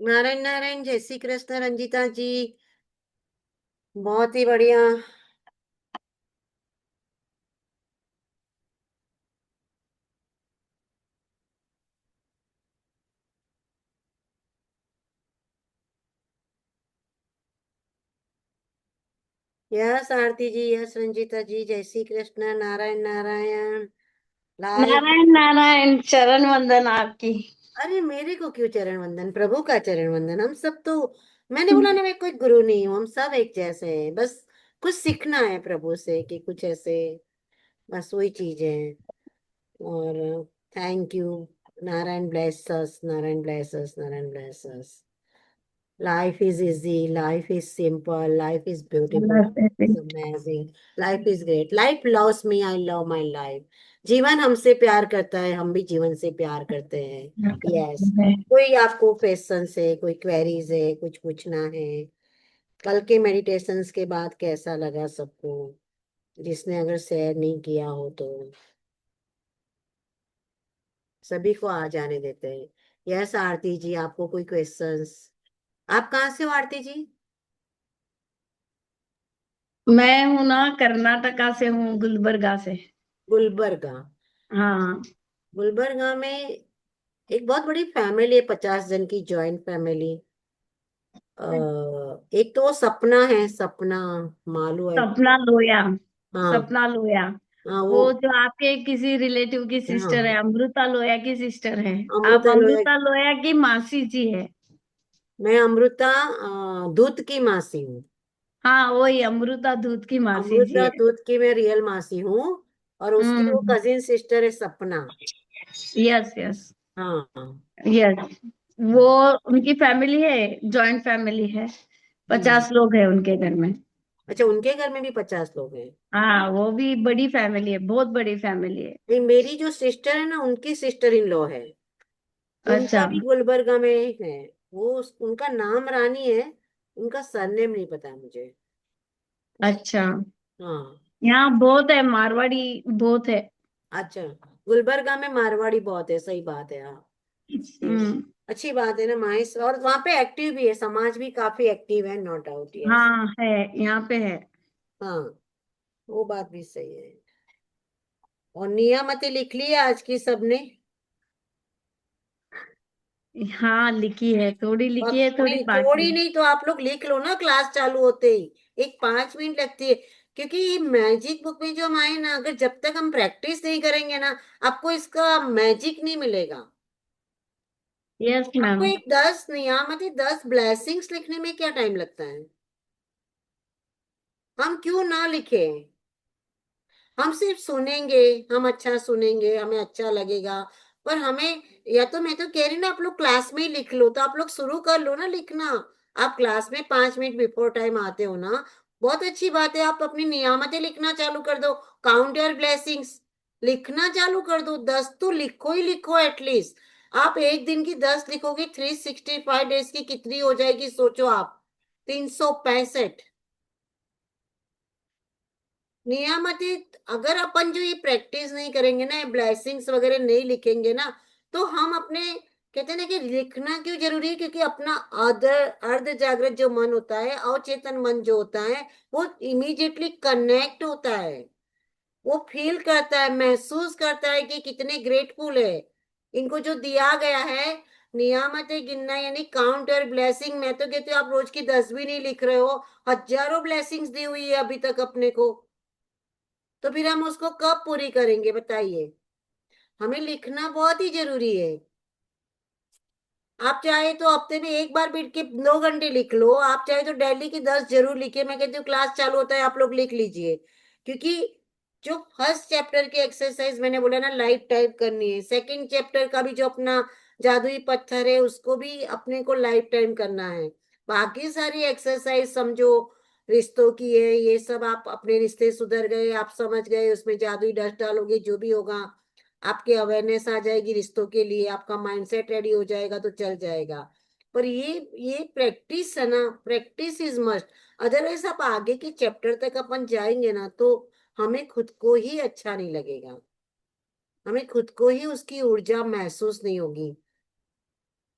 नारायण नारायण, जय श्री कृष्ण रंजीता जी। बहुत ही बढ़िया। यस आरती जी, यस रंजीता जी, जय श्री कृष्ण, नारायण नारायण। लाइव। नारायण नारायण, चरण वंदन आपकी। अरे मेरे को क्यों चरण वंदन, प्रभु का चरण वंदन। हम सब तो, मैंने बोला ना, मैं कोई गुरु नहीं हूँ, हम सब एक जैसे हैं। बस कुछ सीखना है प्रभु से कि कुछ ऐसे, बस वही चीज है। और thank you. Narayan bless us, Narayan bless us, Narayan bless us. Life is easy, life is simple, life is beautiful, it's amazing, life is great, life loves me, I love my life। जीवन हमसे प्यार करता है, हम भी जीवन से प्यार करते हैं। यस। कोई आपको क्वेश्चन है, कोई क्वेरीज है, कुछ पूछना है? कल के मेडिटेशंस के बाद कैसा लगा सबको? जिसने अगर शेयर नहीं किया हो तो सभी को आ जाने देते हैं। यस आरती जी, आपको कोई क्वेश्चंस? आप कहाँ से हो आरती जी? मैं हूं ना, कर्नाटका से हूँ, गुलबर्गा से। गुलबर्गा। हाँ। गुलबर्गा में एक बहुत बड़ी फैमिली है, 50 जन की जॉइंट फैमिली। एक तो वो सपना है, सपना मालू है। सपना लोया। हाँ। सपना लोया। हाँ वो। वो जो आपके किसी रिलेटिव की सिस्टर है, हाँ, अमृता लोया की सिस्टर है। आप अमृता लोया। अमृता लोया की मासी जी है। मैं अमृता दूत की मासी हूँ। हाँ, वही अमृता दूध की मासी जी अमृता है। दूत की मैं रियल मासी हूँ। और उसकी वो हम्म। कजिन सिस्टर है सपना। Yes yes. हाँ हाँ। यस। वो उनकी फैमिली है, जॉइंट फैमिली है। हम्म। 50 लोग हैं उनके घर में। अच्छा, उनके घर में भी 50 लोग हैं? हाँ, वो भी बड़ी फैमिली है, बहुत बड़ी फैमिली है। नहीं, मेरी जो सिस्टर है ना, उनकी सिस्टर इन लॉ है। उनका अच्छा। भी गुलबर्गा में है। वो उनका नाम रानी है। उनका सरनेम नहीं पता मुझे। अच्छा। हाँ। यहाँ बहुत है, मारवाड़ी बहुत है। अच्छा। गुलबर्गा में मारवाड़ी बहुत है, सही बात है, हाँ। ये हम्म। अच्छी बात है ना, माइस, और वहाँ पे एक्टिव भी है, समाज भी काफी एक्टिव है, नो डाउट, यस। हाँ है, यहाँ पे है। हाँ, वो बात भी सही है। और नियामतें लिख ली है आज की सबने? हाँ, लिखी है, थोड़ी लिखी है, थोड़ी नहीं, बाकी थोड़ी है। नहीं तो आप लोग लिख लो ना, क्लास चालू होते ही। एक 5 मिनट लगती है। क्योंकि ये मैजिक बुक में जो हम आए ना, अगर जब तक हम प्रैक्टिस नहीं करेंगे ना, आपको इसका मैजिक नहीं मिलेगा। यस आपको मैम। एक 10 नियामतें, 10 ब्लेसिंग्स लिखने में क्या टाइम लगता है? हम क्यों ना लिखे? हम सिर्फ सुनेंगे। हम अच्छा सुनेंगे, हमें अच्छा लगेगा। पर हमें, या तो मैं तो कह रही ना, आप लोग क्लास में ही लिख लो, तो आप लोग शुरू कर लो ना लिखना। आप क्लास में 5 मिनट बिफोर टाइम आते हो ना, बहुत अच्छी बात है, आप अपनी नियामतें लिखना चालू कर दो। काउंट योर ब्लेसिंग्स लिखना चालू कर दो, 10 तो लिखो ही लिखो एटलीस्ट। आप एक दिन की 10 लिखोगे, 365 डेज की कितनी हो जाएगी सोचो आप? 365 नियामतें। अगर अपन जो ये प्रैक्टिस नहीं करेंगे ना, ब्लेसिंग्स वगैरह नहीं लिखेंगे ना, तो हम अपने, कहते हैं ना कि लिखना क्यों जरूरी है, क्योंकि अपना अर्ध जागृत जो मन होता है, अवचेतन मन जो होता है, वो इमीडिएटली कनेक्ट होता है। वो फील करता है, महसूस करता है कि कितने ग्रेटफुल है। इनको जो दिया गया है नियामतें गिनना, यानी काउंट और ब्लेसिंग। मैं तो कहती हूँ आप रोज की 10 भी नहीं लिख रहे हो, हजारों ब्लेसिंग्स दी हुई है अभी तक अपने को। तो फिर हम उसको कब पूरी करेंगे बताइए? हमें लिखना बहुत ही जरूरी है। आप चाहे तो हफ्ते में एक बार बैठ के 2 घंटे लिख लो, आप चाहे तो डेली की 10 जरूर लिखिए। मैं कहती हूँ क्लास चालू होता है आप लोग लिख लीजिए। क्योंकि जो फर्स्ट चैप्टर की एक्सरसाइज मैंने बोला ना, लाइफ टाइप करनी है, सेकंड चैप्टर का भी जो अपना जादुई पत्थर है, उसको भी अपने को लाइफ टाइम करना है। बाकी सारी एक्सरसाइज समझो, रिश्तों की है, ये सब आप अपने रिश्ते सुधर गए, आप समझ गए, उसमें जादुई डस्ट डालोगे, जो भी होगा आपके अवेयरनेस आ जाएगी रिश्तों के लिए, आपका माइंडसेट रेडी हो जाएगा तो चल जाएगा। पर ये प्रैक्टिस है ना, प्रैक्टिस इज मस्ट। अदरवाइज आप आगे के चैप्टर तक अपन जाएंगे ना, तो हमें खुद को ही अच्छा नहीं लगेगा। हमें खुद को ही उसकी ऊर्जा महसूस नहीं होगी।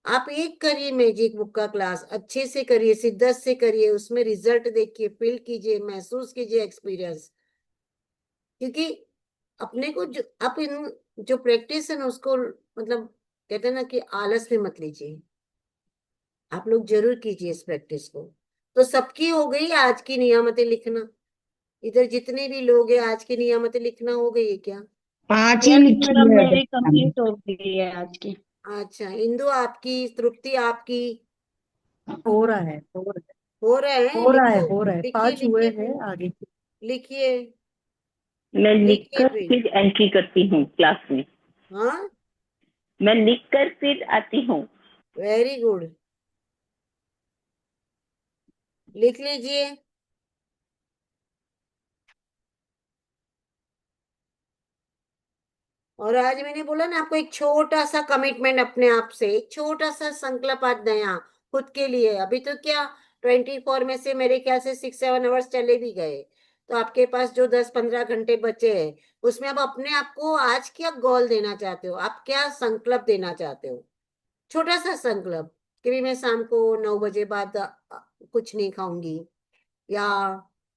आप एक करिए मैजिक बुक का क्लास, अच्छे से करिए, शिद्दत से करिए, उसमें रिजल्ट देखिए, फील कीजिए, महसूस कीजिए एक्सपीरियंस। क्योंकि अपने को जो आप इन जो प्रैक्टिस है ना उसको, मतलब कहते हैं ना कि आलस में मत लीजिए, आप लोग जरूर कीजिए इस प्रैक्टिस को। तो सबकी हो गई आज की नियामतें लिखना? इधर जितने भी लोग हैं आज की नियामतें लिखना हो गई है क्या? 5 ही यस लिखी मैडम, है मेरी बच्चा ने। कंप्लीट हो गई है आज की। अच्छा, इंदु आपकी, तृप्ति आपकी, हो रहा है, हो रहा है, हो रहे हैं? हो रहा है, लिखो, हो रहा है। लिखिए 5 हुए लिखिए हैं फिर, आगे की। लिखिए, मैं लिखिए लिखकर फिर। फिर एंट्री करती हूँ क्लास में। हाँ, मैं लिखकर फिर आती हूँ। वेरी गुड, लिख लीजिए। और आज मैंने बोला ना आपको, एक छोटा सा कमिटमेंट अपने आप से, एक छोटा सा संकल्प आज नया खुद के लिए। अभी तो क्या, 24 में से मेरे ख्याल से 6-7 आवर्स चले भी गए, तो आपके पास जो 10-15 घंटे बचे हैं, उसमें आप अपने आप को आज क्या गोल देना चाहते हो, आप क्या संकल्प देना चाहते हो? छोटा सा संकल्प कि भी मैं शाम को 9 बजे बाद कुछ नहीं खाऊंगी, या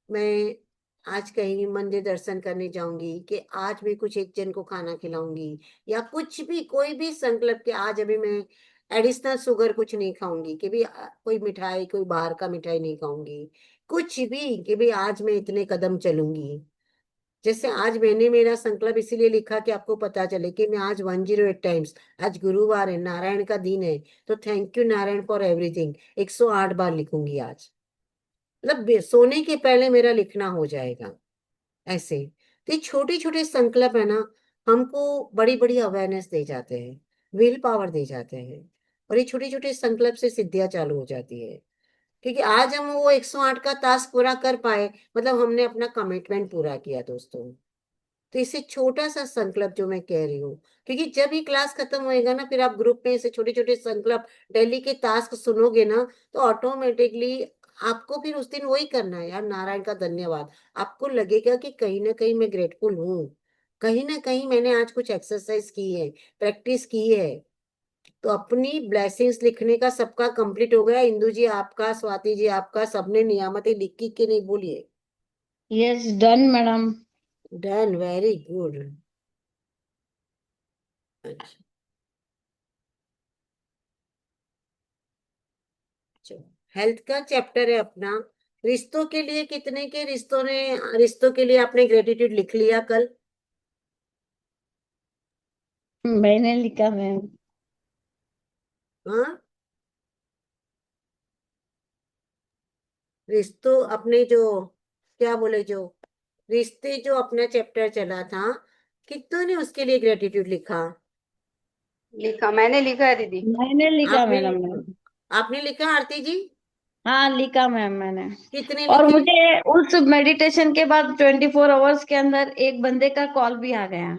मैं आज कहीं मंदिर दर्शन करने जाऊंगी, कि आज मैं कुछ एक जन को खाना खिलाऊंगी, या कुछ भी, कोई भी संकल्प कि आज अभी मैं एडिशनल शुगर कुछ नहीं खाऊंगी, कि भी कोई मिठाई, कोई बाहर का मिठाई नहीं खाऊंगी, कुछ भी, कि भी आज मैं इतने कदम चलूंगी। जैसे आज मैंने मेरा संकल्प इसीलिए लिखा कि आपको पता चले कि मैं आज 108 टाइम्स, आज गुरुवार है, नारायण का दिन है, तो thank you Narayan for everything 108 बार लिखूंगी आज। मतलब सोने के पहले मेरा लिखना हो जाएगा ऐसे। तो ये छोटे छोटे संकल्प है ना, हमको बड़ी बड़ी अवेयरनेस दे जाते हैं, विल पावर दे जाते हैं, और ये छोटे छोटे संकल्प से सिद्धियां चालू हो जाती है। क्योंकि आज हम वो 108 का टास्क पूरा कर पाए, मतलब हमने अपना कमिटमेंट पूरा किया दोस्तों। तो इसे छोटा सा संकल्प जो मैं कह रही हूँ, क्योंकि जब ये क्लास खत्म होएगा ना, फिर आप ग्रुप में ऐसे छोटे छोटे संकल्प, डेली के टास्क सुनोगे ना, तो ऑटोमेटिकली आपको फिर उस दिन वही करना है, यार नारायण का धन्यवाद। आपको लगेगा कि कहीं ना कहीं मैं ग्रेटफुल हूँ, कहीं ना कहीं मैंने आज कुछ एक्सरसाइज की है, प्रैक्टिस की है। तो अपनी ब्लेसिंग्स लिखने का सबका कंप्लीट हो गया, इंदु जी आपका, स्वाति जी आपका, सबने नियामतें लिखी कि नहीं बोलिए? Yes, done madam. Done, very good. अच्छा, हेल्थ का चैप्टर है अपना। रिश्तों के लिए कितने के रिश्तों ने, रिश्तों के लिए आपने ग्रेटिट्यूड लिख लिया कल? मैंने लिखा मैम। हाँ, रिश्तों अपने जो, क्या बोले, जो रिश्ते, जो अपना चैप्टर चला था, कितनों ने उसके लिए ग्रेटिट्यूड लिखा? लिखा, मैंने लिखा है दीदी। मैंने लिखा आपने, मैडम। आपने लिखा आरती जी? हाँ, लिखा मैम मैंने। कितने और लिखे? मुझे उस मेडिटेशन के बाद 24 आवर्स के अंदर एक बंदे का कॉल भी आ गया।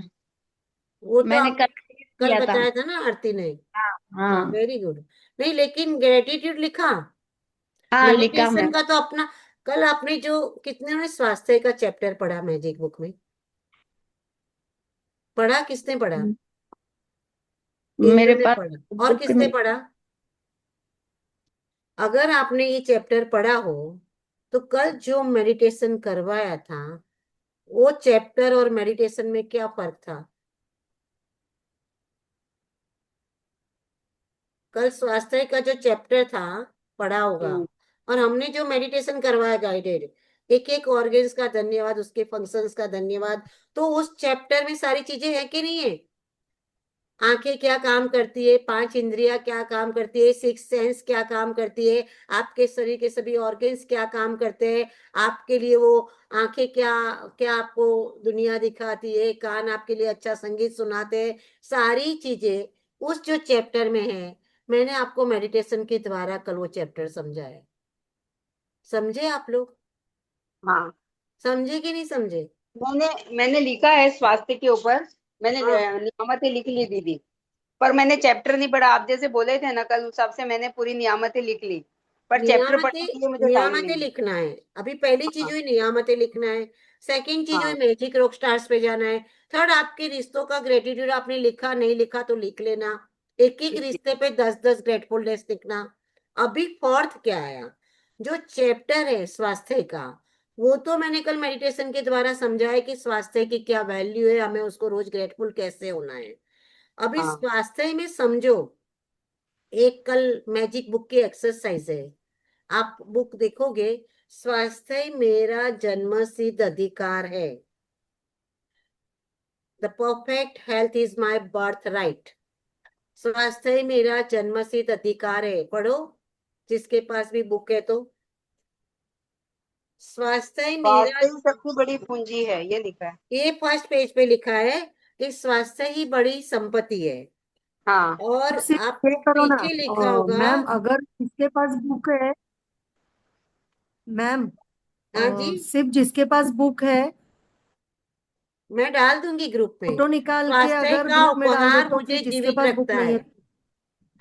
वो तो मैंने कल आपने कल किया था। बताया था ना आरती ने। हाँ हाँ, हाँ। Very good. नहीं, लेकिन ग्रेटिट्यूड लिखा? हाँ, लिखा मेडिटेशन मैम। का तो अपना, कल आपने जो, कितने ने स्वास्थ्य का चैप्टर पढ़ा मैजिक बुक में? पढ़ा, किसने पढ़ा? इंदु मेरे ने पास पढ़ा, और बुक किसने नहीं। पढ़ा? अगर आपने ये चैप्टर पढ़ा हो, तो कल जो मेडिटेशन करवाया था, वो चैप्टर और मेडिटेशन में क्या फर्क था? कल स्वास्थ्य का जो चैप्टर था, पढ़ा होगा, हम्म। और हमने जो मेडिटेशन करवाया गाइडेड, एक एक ऑर्गन्स का धन्यवाद, उसके फंक्शंस का धन्यवाद, तो उस चैप्टर में सारी चीजें है कि नहीं है? आंखें क्या काम करती है, 5 इंद्रियां क्या काम करती है, 6 सेंस क्या काम करती है, आपके शरीर के सभी ऑर्गन्स क्या काम करते हैं, आपके लिए वो आंखें क्या, क्या आपको दुनिया दिखाती है, कान आपके लिए अच्छा संगीत सुनाते हैं, सारी चीजें उस जो चैप्टर में है। मैंने आपको मेडिटेशन के द्वारा कल वो चैप्टर समझाया, समझे आप लोग? हाँ, समझे कि नहीं समझे? मैंने लिखा है स्वास्थ्य के ऊपर। मैंने हाँ, नियामतें लिख ली दीदी। पर मैंने चैप्टर नहीं पढ़ा, आप जैसे बोले थे ना कल, उस हिसाब से मैंने पूरी नियामतें लिख ली। पर चैप्टर पढ़ने के लिए नियामतें, मुझे टाइम नहीं नियामतें मिला। लिखना है। अभी पहली चीज हाँ हुई नियामतें लिखना है, सेकंड चीज हुई हाँ। मैजिक रॉक स्टार्स पे जाना है, थर्ड आपके रिश्तों का ग्रेटिट्यूड आपने लिखा नहीं लिखा तो लिख लेना। एक एक रिश्ते पे 10-10 ग्रेटफुलनेस लिखना। अभी फोर्थ क्या आया, जो चैप्टर है स्वास्थ्य का, वो तो मैंने कल मेडिटेशन के द्वारा समझा है कि स्वास्थ्य की क्या वैल्यू है, हमें उसको रोज ग्रेटफुल कैसे होना है। अभी हाँ स्वास्थ्य में समझो, एक कल मैजिक बुक की एक्सरसाइज है, आप बुक देखोगे, स्वास्थ्य मेरा जन्मसिद्ध अधिकार है, the perfect health is my birth right. स्वास्थ्य मेरा जन्मसिद्ध अधिकार है, पढ़ो जिसके पास भी बुक है तो। स्वास्थ्य मेरा, स्वास्थ्य ही सबसे बड़ी पूंजी है, ये लिखा है। ये फर्स्ट पेज पे लिखा है कि स्वास्थ्य ही बड़ी संपत्ति है। हाँ और सिर्फ आपको चेक करो ना पीछे लिखा होगा। मैम, अगर जिसके पास बुक है मैम, हाँ जी, सिर्फ जिसके पास बुक है मैं डाल दूंगी ग्रुप में। फोटो निकाल के स्वास्थ्य अगर का ग्रुप में डाल दो, उपहार तो मुझे फिर जिसके जीवित पास बुक रखता नहीं है। है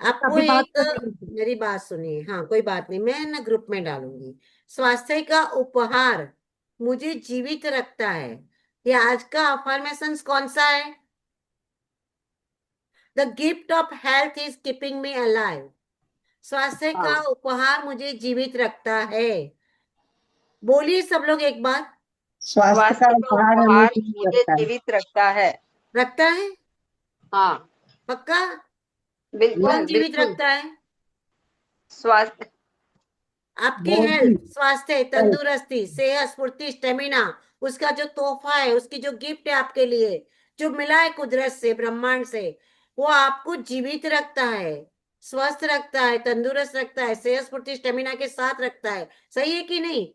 आपको अभी बात एक, करेंगे। मेरी बात सुनिए, हाँ कोई बात नहीं, मैं ना ग्रुप में डालूंगी। स्वास्थ्य का उपहार मुझे जीवित रखता है, ये आज का अफर्मेशंस कौन सा है? The gift of health is keeping me alive. स्वास्थ्य का हाँ उपहार मुझे जीवित रखता है। बोलिए सब लोग एक बार। स्वास्थ्य का स्वास्थ्य का उपहार हमें उपहार जीवित मुझे रखता है। जीवित रखता है। रखता है? हाँ पक्का? बिल्कुल कौन जीवित बिल्कुल। रखता है? स्वास्थ्य आपकी बॉडी, हेल्थ, स्वास्थ्य, तंदुरुस्ती, सेहत, स्फूर्ति, स्टेमिना, उसका जो तोहफा है, उसकी जो गिफ्ट है आपके लिए, जो मिला है कुदरत से, ब्रह्मांड से, वो आपको जीवित रखता है, स्वस्थ रखता है, तंदुरुस्त रखता है, सेहत, स्फूर्ति, स्टेमिना के साथ रखता है। सही है कि नहीं?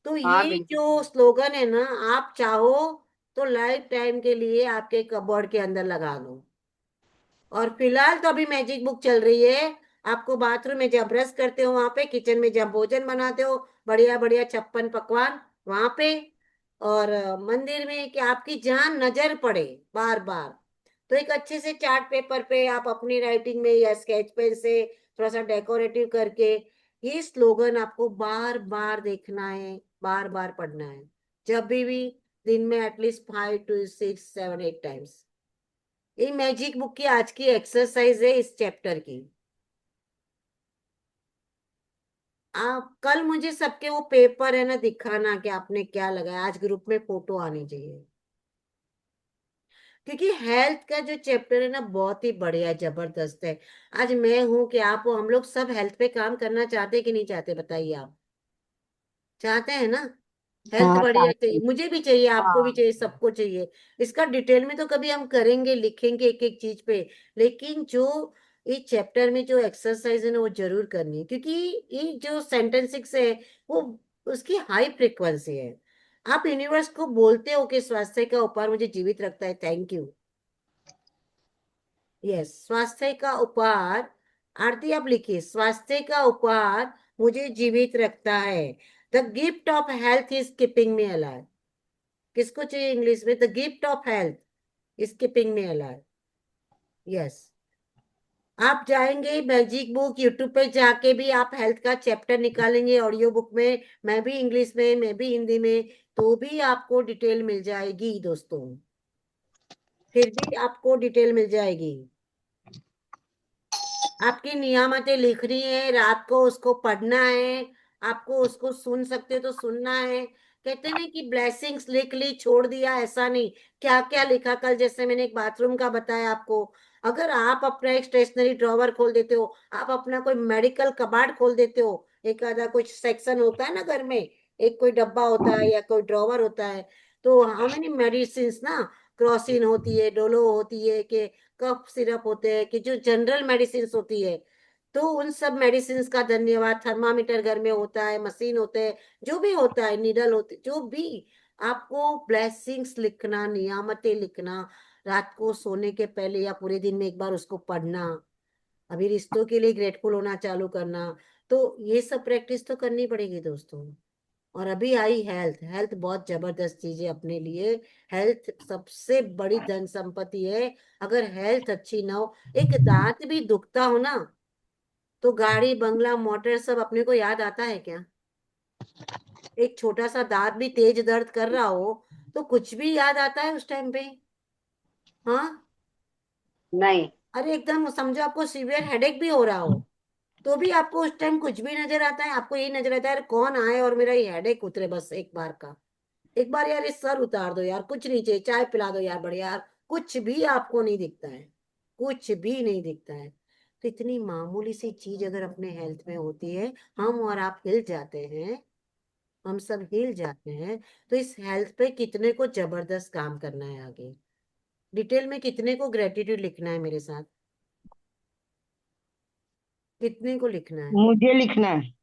तो हाँ ये बिल्कुल जो स्लोगन है ना, आप चाहो तो लाइफ टाइम के लिए आपके कबर्ड के अंदर लगा दो। और फिलहाल तो अभी मैजिक बुक चल रही है, आपको बाथरूम में जब ब्रश करते हो वहां पे, किचन में जब भोजन बनाते हो, बढ़िया बढ़िया 56 पकवान वहां पे, और मंदिर में, कि आपकी जहां नजर पड़े बार बार, तो एक अच्छे से चार्ट पेपर पे आप अपनी राइटिंग में या स्केच पेन से थोड़ा सा डेकोरेटिव करके ये स्लोगन आपको बार बार देखना है, बार बार पढ़ना है, जब भी दिन में एटलीस्ट 5 to 6 7 8 टाइम्स। ये मैजिक बुक की आज की एक्सरसाइज है इस चैप्टर की। आप कल मुझे सबके वो पेपर है ना दिखाना कि आपने क्या लगाया, आज ग्रुप में फोटो आनी चाहिए, क्योंकि हेल्थ का जो चैप्टर है ना बहुत ही बढ़िया जबरदस्त है। आज मैं हूं कि आप हो, हम लोग सब हेल्थ पे काम करना चाहते कि नहीं चाहते, बताइए आप। चाहते हैं ना? हेल्थ हाँ बढ़िया चाहते चाहिए, हैं। मुझे भी चाहिए, आपको भी हाँ चाहिए, सबको चाहिए। इसका डिटेल में तो कभी हम करेंगे, लिखेंगे एक एक चीज पे, लेकिन जो इस चैप्टर में जो एक्सरसाइज है ना वो जरूर करनी है, क्योंकि ये जो सेंटेंसिंग है वो उसकी हाई फ्रिक्वेंसी है। आप यूनिवर्स को बोलते हो कि स्वास्थ्य का उपहार मुझे जीवित रखता है, थैंक यू। यस, स्वास्थ्य का उपहार, आरती आप लिखिए, स्वास्थ्य का उपहार मुझे जीवित रखता है, the gift of health is keeping me alive. किसको चाहिए इंग्लिश में? The gift of health is keeping me alive. Yes, आप जाएंगे मैजिक बुक यूट्यूब पे जाके भी आप हेल्थ का चैप्टर निकालेंगे ऑडियो बुक में, मैं भी इंग्लिश में, मैं भी हिंदी में, तो भी आपको डिटेल मिल जाएगी दोस्तों, फिर भी आपको डिटेल मिल जाएगी। आपकी नियामतें लिख रही है, रात को उसको पढ़ना है, आपको उसको सुन सकते हो तो सुनना है। कहते नहीं कि ब्लेसिंग्स लिख ली छोड़ दिया, ऐसा नहीं। क्या क्या लिखा कल, जैसे मैंने एक बाथरूम का बताया आपको, अगर आप अपना एक स्टेशनरी ड्रॉवर खोल देते हो, आप अपना कोई मेडिकल कबाड़ खोल देते हो, एक आधा कुछ सेक्शन होता है ना घर में, एक कोई डब्बा होता है या कोई ड्रॉवर होता है, तो हाउ मेनी मेडिसिन ना, क्रॉसिन होती है, डोलो होती है, कि कफ सिरप होते हैं, कि जो जनरल मेडिसिन होती है, तो उन सब मेडिसिन का धन्यवाद। थर्मामीटर घर में होता है, मशीन होते हैं, जो भी होता है, नीडल होते, जो भी, आपको ब्लेसिंग्स लिखना, नियामतें लिखना, रात को सोने के पहले या पूरे दिन में एक बार उसको पढ़ना, अभी रिश्तों के लिए ग्रेटफुल होना चालू करना, तो ये सब प्रैक्टिस तो करनी पड़ेगी दोस्तों। और अभी आई हेल्थ, हेल्थ बहुत जबरदस्त चीज है अपने लिए, हेल्थ सबसे बड़ी धन संपत्ति है। अगर हेल्थ अच्छी ना हो, एक दांत भी दुखता हो ना, तो गाड़ी बंगला मोटर सब अपने को याद आता है क्या? एक छोटा सा दांत भी तेज दर्द कर रहा हो तो कुछ भी याद आता है उस टाइम पे? हाँ, नहीं अरे एकदम समझो आपको सीवियर हेडेक भी हो रहा हो, तो भी आपको उस टाइम कुछ भी नजर आता है, आपको यही नजर आता है यार कौन आए और मेरा ये हेडेक उतरे बस एक बार का। एक बार यार ये सर उतार दो यार, कुछ नहीं चाहिए, चाय पिला दो यार बढ़िया यार, कुछ भी आपको नहीं दिखता है, कुछ भी नहीं दिखता है। तो इतनी मामूली सी चीज अगर अपने हेल्थ में होती है, हम और आप हिल जाते हैं, हम सब हिल जाते हैं, तो इस हेल्थ पे कितने को जबरदस्त काम करना है आगे। डिटेल में कितने को ग्रेटिट्यूड लिखना है मेरे साथ, कितने को लिखना है। मुझे लिखना है।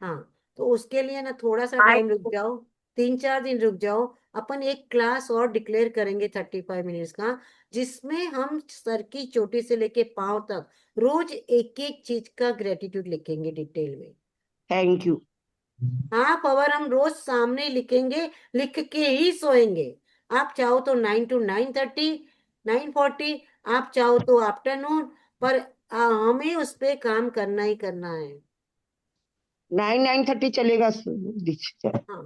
हाँ, तो उसके लिए ना थोड़ा सा आई टाइम रुक जाओ, 3-4 दिन रुक जाओ। अपन एक क्लास और डिक्लेयर करेंगे 35 मिनट्स का, जिसमें हम सर की चोटी से लेके पांव तक रोज एक एक चीज का ग्रेटिट्यूड लिखेंगे डिटेल में। Thank you. हाँ पवर हम रोज सामने लिखेंगे, लिख के ही सोएंगे। आप चाहो तो 9 to 9:30, 9:40, आप चाहो तो आफ्टरनून, पर हमें उस पे काम करना ही करना है। 9:30 चलेगा दीक्षित। हाँ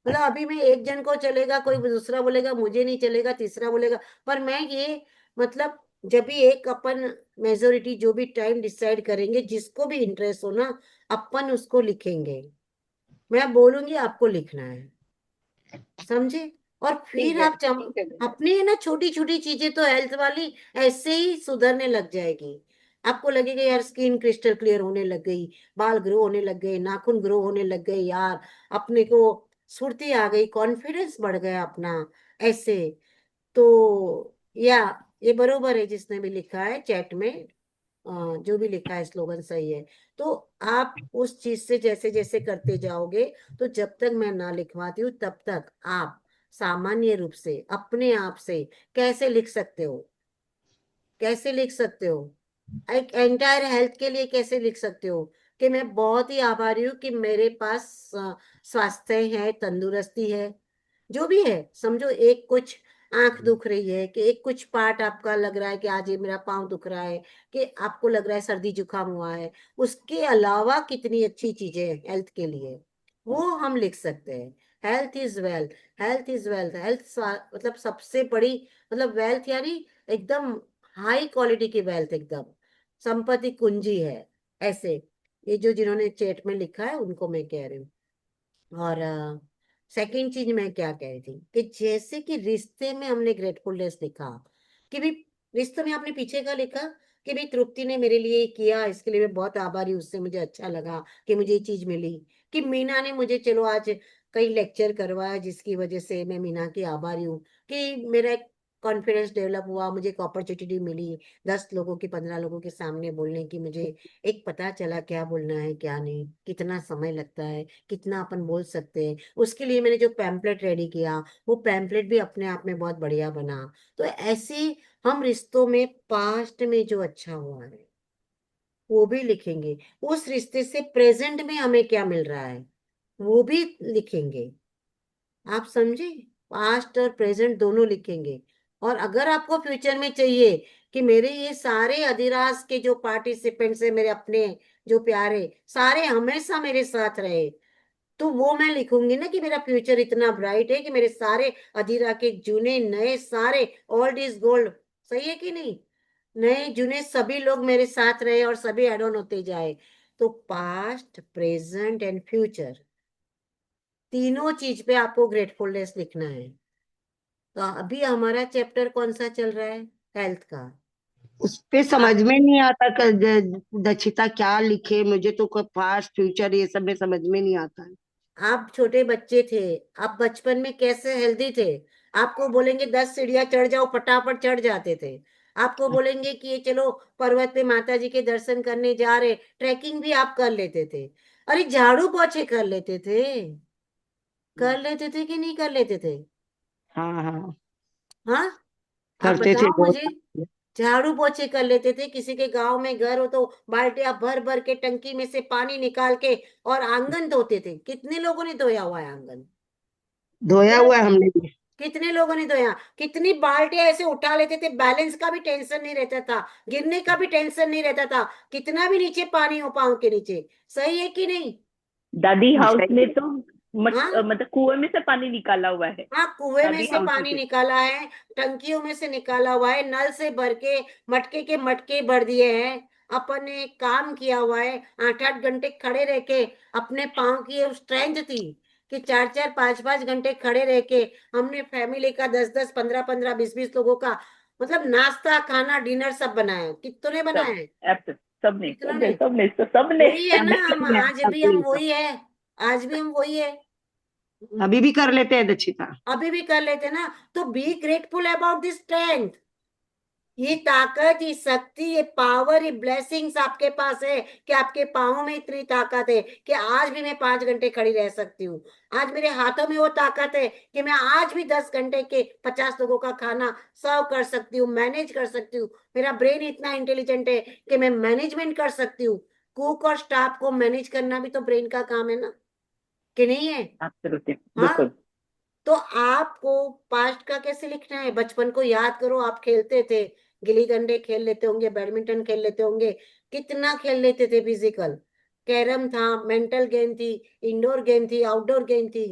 मतलब अभी मैं एक जन को चलेगा, कोई दूसरा बोलेगा मुझे नहीं चलेगा, तीसरा बोलेगा, पर मैं ये मतलब जब भी एक अपन मेजोरिटी जो भी टाइम डिसाइड करेंगे, जिसको भी इंटरेस्ट हो ना, अपन उसको लिखेंगे। मैं बोलूंगी आपको लिखना है, समझे। और ठीक फिर है आप ठीक है। अपनी है ना छोटी छोटी चीजें तो हेल्थ वाली ऐसे ही सुधरने लग जाएगी। आपको लगेगा यार स्किन क्रिस्टल क्लियर होने लग गई, बाल ग्रो होने लग गए, नाखून ग्रो होने लग गए यार, अपने को स्फूर्ति आ गई, कॉन्फिडेंस बढ़ गया अपना, ऐसे। तो या ये बरोबर है जिसने भी लिखा है चैट में, जो भी लिखा है स्लोगन सही है। तो आप उस चीज से जैसे जैसे करते जाओगे, तो जब तक मैं ना लिखवाती हूँ तब तक आप सामान्य रूप से अपने आप से कैसे लिख सकते हो, कैसे लिख सकते हो, एक एंटायर हेल्थ के लिए कैसे लिख सकते हो कि मैं बहुत ही आभारी हूँ कि मेरे पास स्वास्थ्य है, तंदुरुस्ती है, जो भी है समझो। एक कुछ आंख दुख रही है, कि एक कुछ पार्ट आपका लग रहा है कि आज ये मेरा पाँव दुख रहा है, कि आपको लग रहा है सर्दी जुकाम हुआ है, उसके अलावा कितनी अच्छी चीजें हैं हेल्थ के लिए, वो हम लिख सकते हैं। Health is wealth, health is wealth, health मतलब सबसे बड़ी, मतलब वेल्थ यानी एकदम हाई क्वालिटी की वेल्थ, एकदम संपत्ति कुंजी है, ऐसे। ये जो जिन्होंने चैट में लिखा है उनको मैं कह रही हूँ। और सेकंड चीज मैं क्या कह रही थी, कि जैसे कि रिश्ते में हमने ग्रेटफुलनेस लिखा, कि भी रिश्ते में आपने पीछे का लिखा कि भाई तृप्ति ने मेरे लिए ये किया, इसके लिए मैं बहुत आभारी हूँ, उससे मुझे अच्छा लगा कि मुझे ये चीज मिली, कि मीना ने मुझे चलो आज कई लेक्चर करवाया जिसकी वजह से मैं मीना की आभारी हूँ, कि मेरा एक कॉन्फिडेंस डेवलप हुआ, मुझे एक अपॉर्चुनिटी मिली 10 लोगों की, 15 लोगों के सामने बोलने की, मुझे एक पता चला क्या बोलना है क्या नहीं, कितना समय लगता है, कितना अपन बोल सकते हैं। उसके लिए मैंने जो पैम्पलेट रेडी किया, वो पैम्पलेट भी अपने आप में बहुत बढ़िया बना। तो ऐसे हम रिश्तों में पास्ट में जो अच्छा हुआ है वो भी लिखेंगे, उस रिश्ते से प्रेजेंट में हमें क्या मिल रहा है वो भी लिखेंगे। आप समझे, पास्ट और प्रेजेंट दोनों लिखेंगे। और अगर आपको फ्यूचर में चाहिए कि मेरे ये सारे अधिराज के जो पार्टिसिपेंट्स है, मेरे अपने जो प्यारे सारे हमेशा मेरे साथ रहे, तो वो मैं लिखूंगी ना कि मेरा फ्यूचर इतना ब्राइट है कि मेरे सारे अधिरा के जुने नए सारे, ओल्ड इज गोल्ड, सही है कि नहीं, नए जुने सभी लोग मेरे साथ रहे और सभी एड ऑन होते जाए। तो पास्ट प्रेजेंट एंड फ्यूचर तीनों चीज पे आपको ग्रेटफुलनेस लिखना है। तो अभी हमारा चैप्टर कौन सा चल रहा है, हेल्थ का। उस पे समझ आप में नहीं आता दक्षिता क्या लिखे, मुझे तो पास्ट फ्यूचर ये सब में समझ में नहीं आता है। आप छोटे बच्चे थे, आप बचपन में कैसे हेल्दी थे, आपको बोलेंगे 10 सीढ़ियां चढ़ जाओ, फटाफट चढ़ जाते थे। आपको बोलेंगे कि ये चलो पर्वत पे माता जी के दर्शन करने जा रहे, ट्रैकिंग भी आप कर लेते थे। अरे झाड़ू पोछे कर लेते थे, कर लेते थे कि नहीं कर लेते थे। हाँ हाँ, हाँ, आप करते थे बताओ बहुत। मुझे। झाड़ू पोछे कर लेते थे, किसी के गांव में घर हो तो बाल्टियां भर भर के टंकी में से पानी निकाल के और आंगन धोते थे। कितने लोगों ने धोया हुआ है आंगन, धोया क्या हुआ है हमने भी। कितने लोगों ने धोया, कितनी बाल्टियां ऐसे उठा लेते थे, बैलेंस का भी टेंशन नहीं रहता था, गिरने का भी टेंशन नहीं रहता था, कितना भी नीचे पानी हो पाँव के नीचे, सही है कि नहीं। दादी हाउस सही में है। तो हाँ मतलब कुएं में से पानी निकाला हुआ है, हाँ, कुएं में अभी से हम पानी सीखे। निकाला है, टंकियों में से निकाला हुआ है, नल से भर के मटके भर दिए हैं। अपन ने एक काम किया हुआ है, 8-8 घंटे खड़े रह के, अपने पाँव की ये स्ट्रेंथ थी कि 4-4 5-5 घंटे खड़े रह के हमने फैमिली का 10-10 15-15 20-20 लोगों का मतलब नाश्ता खाना डिनर सब बनाया। कितने सब बनाए? सबने कितनों सबने ने? सबने सबने वही है ना, हम सबने आज भी हम वही है, आज भी हम वही है, अभी भी कर लेते हैं दक्षिता। अभी भी कर लेते ना। तो be grateful about this strength. ये ताकत, ये शक्ति, ये पावर, ये ब्लेसिंग्स आपके पास है कि आपके पाँव में इतनी ताकत है कि आज भी मैं 5 घंटे खड़ी रह सकती हूँ। आज मेरे हाथों में वो ताकत है कि मैं आज भी 10 घंटे के 50 लोगों का खाना सर्व कर सकती हूँ, मैनेज कर सकती हूँ। मेरा ब्रेन इतना इंटेलिजेंट है कि मैं मैनेजमेंट कर सकती हूँ। कुक और स्टाफ को मैनेज करना भी तो ब्रेन का काम है ना, कि नहीं है? एब्सोल्युटली, हाँ। बिल्कुल। तो आपको पास्ट का कैसे लिखना है? बचपन को याद करो, आप खेलते थे, गिल्ली डंडे खेल लेते होंगे, बैडमिंटन खेल लेते होंगे, कितना खेल लेते थे फिजिकल। कैरम था, मेंटल गेम थी, इंडोर गेम थी, आउटडोर गेम थी।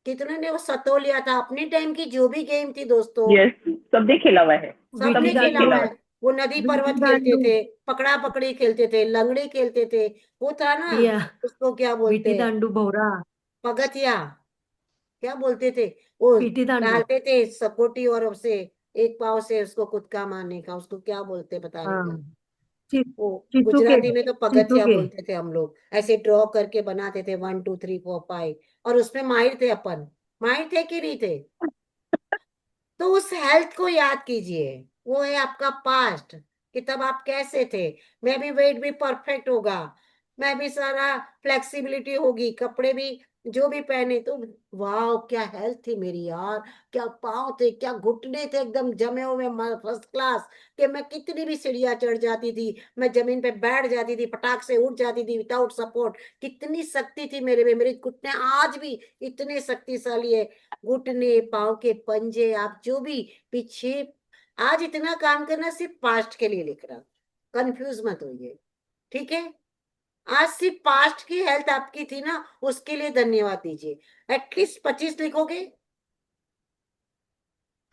कितने ने वो सतोलिया था, अपनी टाइम की जो भी गेम थी दोस्तों, यस, सबने खेला हुआ है, विटी सबने सबने खेला दांडू, हुआ खेला हुआ है। है। वो नदी विटी पर्वत खेलते दांडू, थे, पकड़ा पकड़ी खेलते थे, लंगड़ी खेलते थे। वो था ना, या उसको क्या विटी बोलते हैं, दांडू भौरा, पगथिया, क्या बोलते थे वो, पीटी दांडू। डालते थे सपोटी और उसे एक पाव से उसको कुदका मारने का, उसको क्या बोलते पता नहीं हाँ, क्या। चि, वो चितुके, गुजराती में तो पगथिया चितुके। बोलते थे हम लोग। ऐसे ड्रॉ करके बनाते थे 1 2 3 4 5, और उसमें माहिर थे अपन, माहिर थे कि नहीं थे? तो उस हेल्थ को याद कीजिए, वो है आपका पास्ट, कि तब आप कैसे थे। मैं भी वेट भी परफेक्ट होगा, मैं भी सारा फ्लेक्सिबिलिटी होगी, कपड़े भी जो भी पहने तो, वाह क्या हेल्थ थी मेरी यार, क्या पाँव थे, क्या घुटने थे एकदम जमे हुए फर्स्ट क्लास, कि मैं कितनी भी सीढ़ियां चढ़ जाती थी, मैं जमीन पे बैठ जाती थी, फटाक से उठ जाती थी विदाउट सपोर्ट। कितनी शक्ति थी मेरे में, मेरे घुटने आज भी इतने शक्तिशाली है, घुटने पाँव के पंजे, आप जो भी पीछे। आज इतना काम करना सिर्फ पास्ट के लिए लिख रहा, कंफ्यूज मत होइए, ठीक है? आज सिर्फ पास्ट की हेल्थ आपकी थी ना, उसके लिए धन्यवाद दीजिए। एटलीस्ट 25 लिखोगे?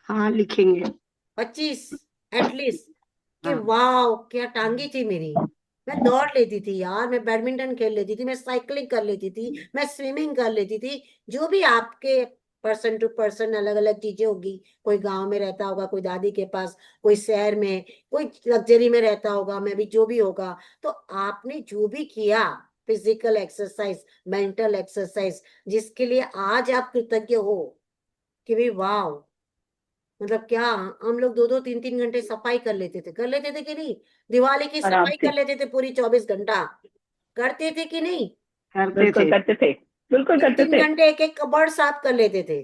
हाँ लिखेंगे। 25 एटलीस्ट, कि हाँ। वाह क्या टांगी थी मेरी। मैं दौड़ लेती थी यार, मैं बैडमिंटन खेल लेती थी, मैं साइकिलिंग कर लेती थी, मैं स्विमिंग कर लेती थी। जो भी आपके पर्सन टू पर्सन अलग अलग चीजें होगी, कोई गांव में रहता होगा, कोई दादी के पास, कोई शहर में, कोई लग्जरी में रहता होगा, मैं भी जो भी होगा। तो आपने जो भी किया, फिजिकल एक्सरसाइज, मेंटल एक्सरसाइज, जिसके लिए आज आप कृतज्ञ हो, कि भाई वाह, मतलब क्या, हम लोग 2-2 3-3 घंटे सफाई कर लेते थे कि नहीं? दिवाली की आराम सफाई से, कर लेते थे पूरी 24 घंटा, करते थे कि नहीं? करते बिल्कुल थे। करते थे, बिल्कुल तीन करते तीन थे। घंटे एक एक कबर्ड साफ कर लेते थे,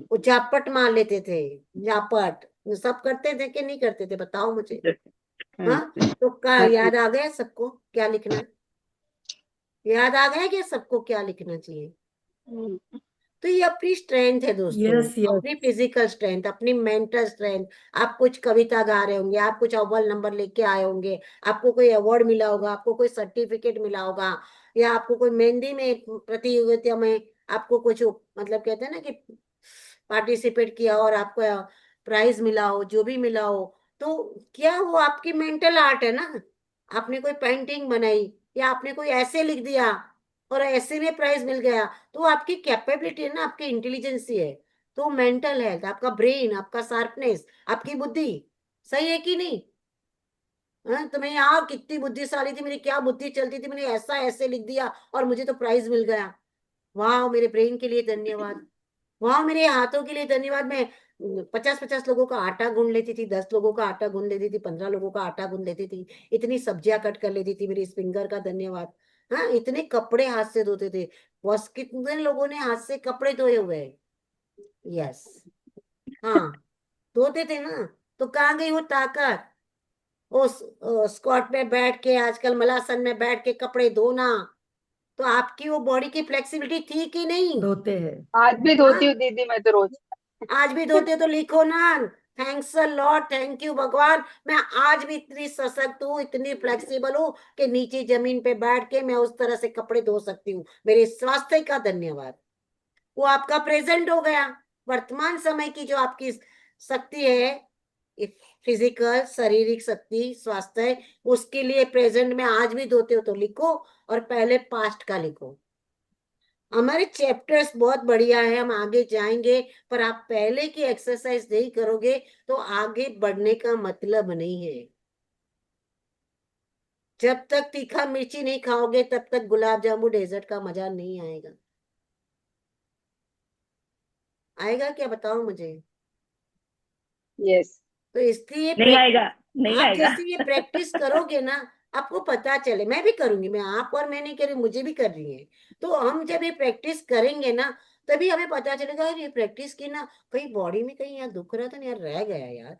वो झापट मार लेते थे, झापट। सब करते थे कि नहीं करते थे, बताओ मुझे। हाँ, करते तो क्या करते। याद आ गया सबको क्या लिखना है? याद आ गया कि सबको क्या लिखना चाहिए? तो ये अपनी स्ट्रेंथ है दोस्तों, यस यस। अपनी फिजिकल स्ट्रेंथ, अपनी मेंटल स्ट्रेंथ। आप कुछ कविता गा रहे होंगे, आप कुछ अव्वल नंबर लेके आए होंगे, आपको कोई अवार्ड मिला होगा, आपको कोई सर्टिफिकेट मिला होगा, या आपको कोई मेहंदी में प्रतियोगिता में आपको कुछ मतलब कहते हैं ना कि पार्टिसिपेट किया और आपको प्राइज मिला हो, जो भी मिला हो, तो क्या वो आपकी मेंटल आर्ट है ना? आपने कोई पेंटिंग बनाई, या आपने कोई ऐसे लिख दिया और ऐसे में प्राइज मिल गया, तो वो आपकी कैपेबिलिटी है ना, आपकी इंटेलिजेंसी है। तो मेंटल हेल्थ, आपका ब्रेन, आपका शार्पनेस, आपकी बुद्धि, सही है कि नहीं? हाँ, तो मैं यार कितनी बुद्धिशाली थी, मेरी क्या बुद्धि चलती थी, मैंने ऐसा ऐसे लिख दिया और मुझे तो प्राइज मिल गया। वाह, मेरे ब्रेन के लिए धन्यवाद, वाह मेरे हाथों के लिए धन्यवाद। मैं 50-50 लोगों का आटा गूंद लेती थी, 10 लोगों का आटा गूंद लेती थी, 15 लोगों का आटा गूंद लेती थी, इतनी सब्जियां कट कर लेती थी, मेरी इस फिंगर का धन्यवाद। हाँ, इतने कपड़े हाथ से धोते थे, बस कितने लोगों ने हाथ से कपड़े धोए हुए हैं? यस, हाँ, धोते थे ना। तो कहाँ गई वो ताकत? उस स्क्वाट में बैठ के, आजकल मलासन में बैठ के कपड़े धोना, तो आपकी वो बॉडी की फ्लेक्सिबिलिटी थी कि नहीं? धोते हैं। आज भी हाँ, धोती हूँ दीदी मैं तो रोज। आज भी धोते हो तो लिखो ना, thanks a lot, thank you भगवान। मैं आज भी इतनी सशक्त हूँ, इतनी फ्लेक्सिबल हूँ कि नीचे जमीन पे बैठ के मैं उस तरह से कपड़े धो सकती हूँ। मेरे स्वास्थ्य का धन्यवाद। वो आपका प्रेजेंट हो गया। वर्तमान समय की जो आपकी शक्ति है, फिजिकल शारीरिक शक्ति स्वास्थ्य, उसके लिए प्रेजेंट में आज भी धोते हो तो लिखो, और पहले पास्ट का लिखो। हमारे चैप्टर्स बहुत बढ़िया है, हम आगे जाएंगे, पर आप पहले की एक्सरसाइज नहीं करोगे तो आगे बढ़ने का मतलब नहीं है। जब तक तीखा मिर्ची नहीं खाओगे तब तक गुलाब जामुन डेजर्ट का मजा नहीं आएगा। आएगा क्या, बताओ मुझे। यस। तो इसलिए नहीं आएगा, नहीं आप आएगा। जैसे ये प्रैक्टिस करोगे ना, आपको पता चले। मैं भी करूंगी, मैं आप और मैं नहीं कर रही, मुझे भी कर रही है। तो हम जब ये प्रैक्टिस करेंगे ना, तभी हमें पता चलेगा यार ये प्रैक्टिस की ना, कहीं बॉडी में कहीं यार दुख रहा था ना यार, रह गया यार।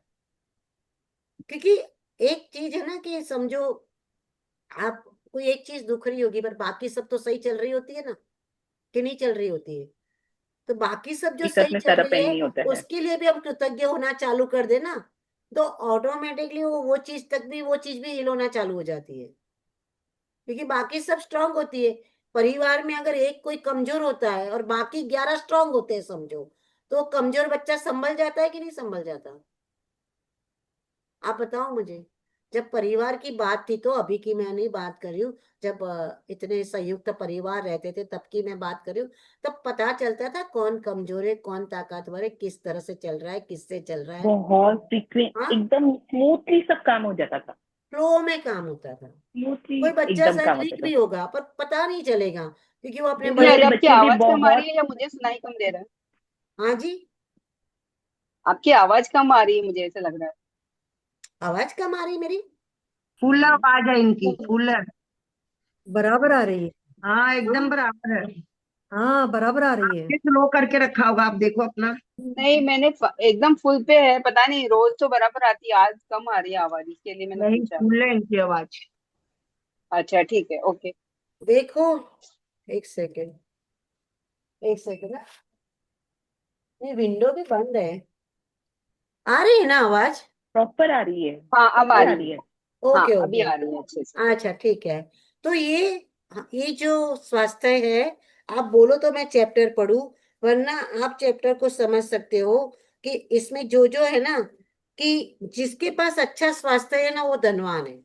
क्योंकि एक चीज है ना कि समझो, आप कोई एक चीज दुख रही होगी पर बाकी सब तो सही चल रही होती है ना, कि नहीं चल रही होती है। तो बाकी सब जो जीसस सही में चल सारा रही पेन है नहीं होता है। उसके लिए भी हम कृतज्ञ होना चालू कर देना, तो ऑटोमेटिकली वो चीज तक भी, वो चीज भी हील होना चालू हो जाती है, क्योंकि बाकी सब स्ट्रांग होती है। परिवार में अगर एक कोई कमजोर होता है और बाकी 11 स्ट्रांग होते हैं समझो, तो कमजोर बच्चा संभल जाता है कि नहीं संभल जाता। आप बताओ मुझे। जब परिवार की बात थी, तो अभी की मैं नहीं बात कर रही हूँ, जब इतने संयुक्त परिवार रहते थे तब की मैं बात कर रही हूँ। तब पता चलता था कौन कमजोर है कौन ताकतवर है, किस तरह से चल रहा है, किससे चल रहा है। बहुत सीक्वेंस, हाँ, एकदम स्मूथली सब काम हो जाता था। फ्लो में काम होता था। स्मूथली कोई बच्चा एकदम शायद काम होता वीक भी था। होगा पर पता नहीं चलेगा, क्योंकि वो अपने दीदी बड़े। आज मेरे आपकी बच्चे भी आवाज कम आ रही बहुत। है या मुझे सुनाई कम दे रहा है? हाँ जी, आपकी आवाज कम आ रही है, मुझे ऐसा लग रहा आवाज कम आ रही मेरी। फुल आवाज है इनकी, है। फुल। बराबर आ रही है। हाँ एकदम हाँ, बराबर है। हाँ बराबर आ रही है। ये स्लो करके रखा होगा, आप देखो अपना। नहीं, मैंने एकदम फुल पे है, पता नहीं रोज तो बराबर आती है, आज कम आ रही है आवाज, इसके लिए मैंने नहीं, पूछा। फुल है इनकी आवाज। अच्छा ठीक है, ओके। देखो, एक सेकेंड, एक सेकेंड। ये विंडो भी बंद है। आ रही है ना आवाज। प्रॉपर आ रही है, हाँ अब आ प्रॉपर आ रही रही है। है। हाँ ओके अभी ओके, आ रही है अच्छे से। अच्छा ठीक है। तो ये जो स्वास्थ्य है, आप बोलो तो मैं चैप्टर पढूं, वरना आप चैप्टर को समझ सकते हो कि इसमें जो जो है ना, कि जिसके पास अच्छा स्वास्थ्य है ना वो धनवान है।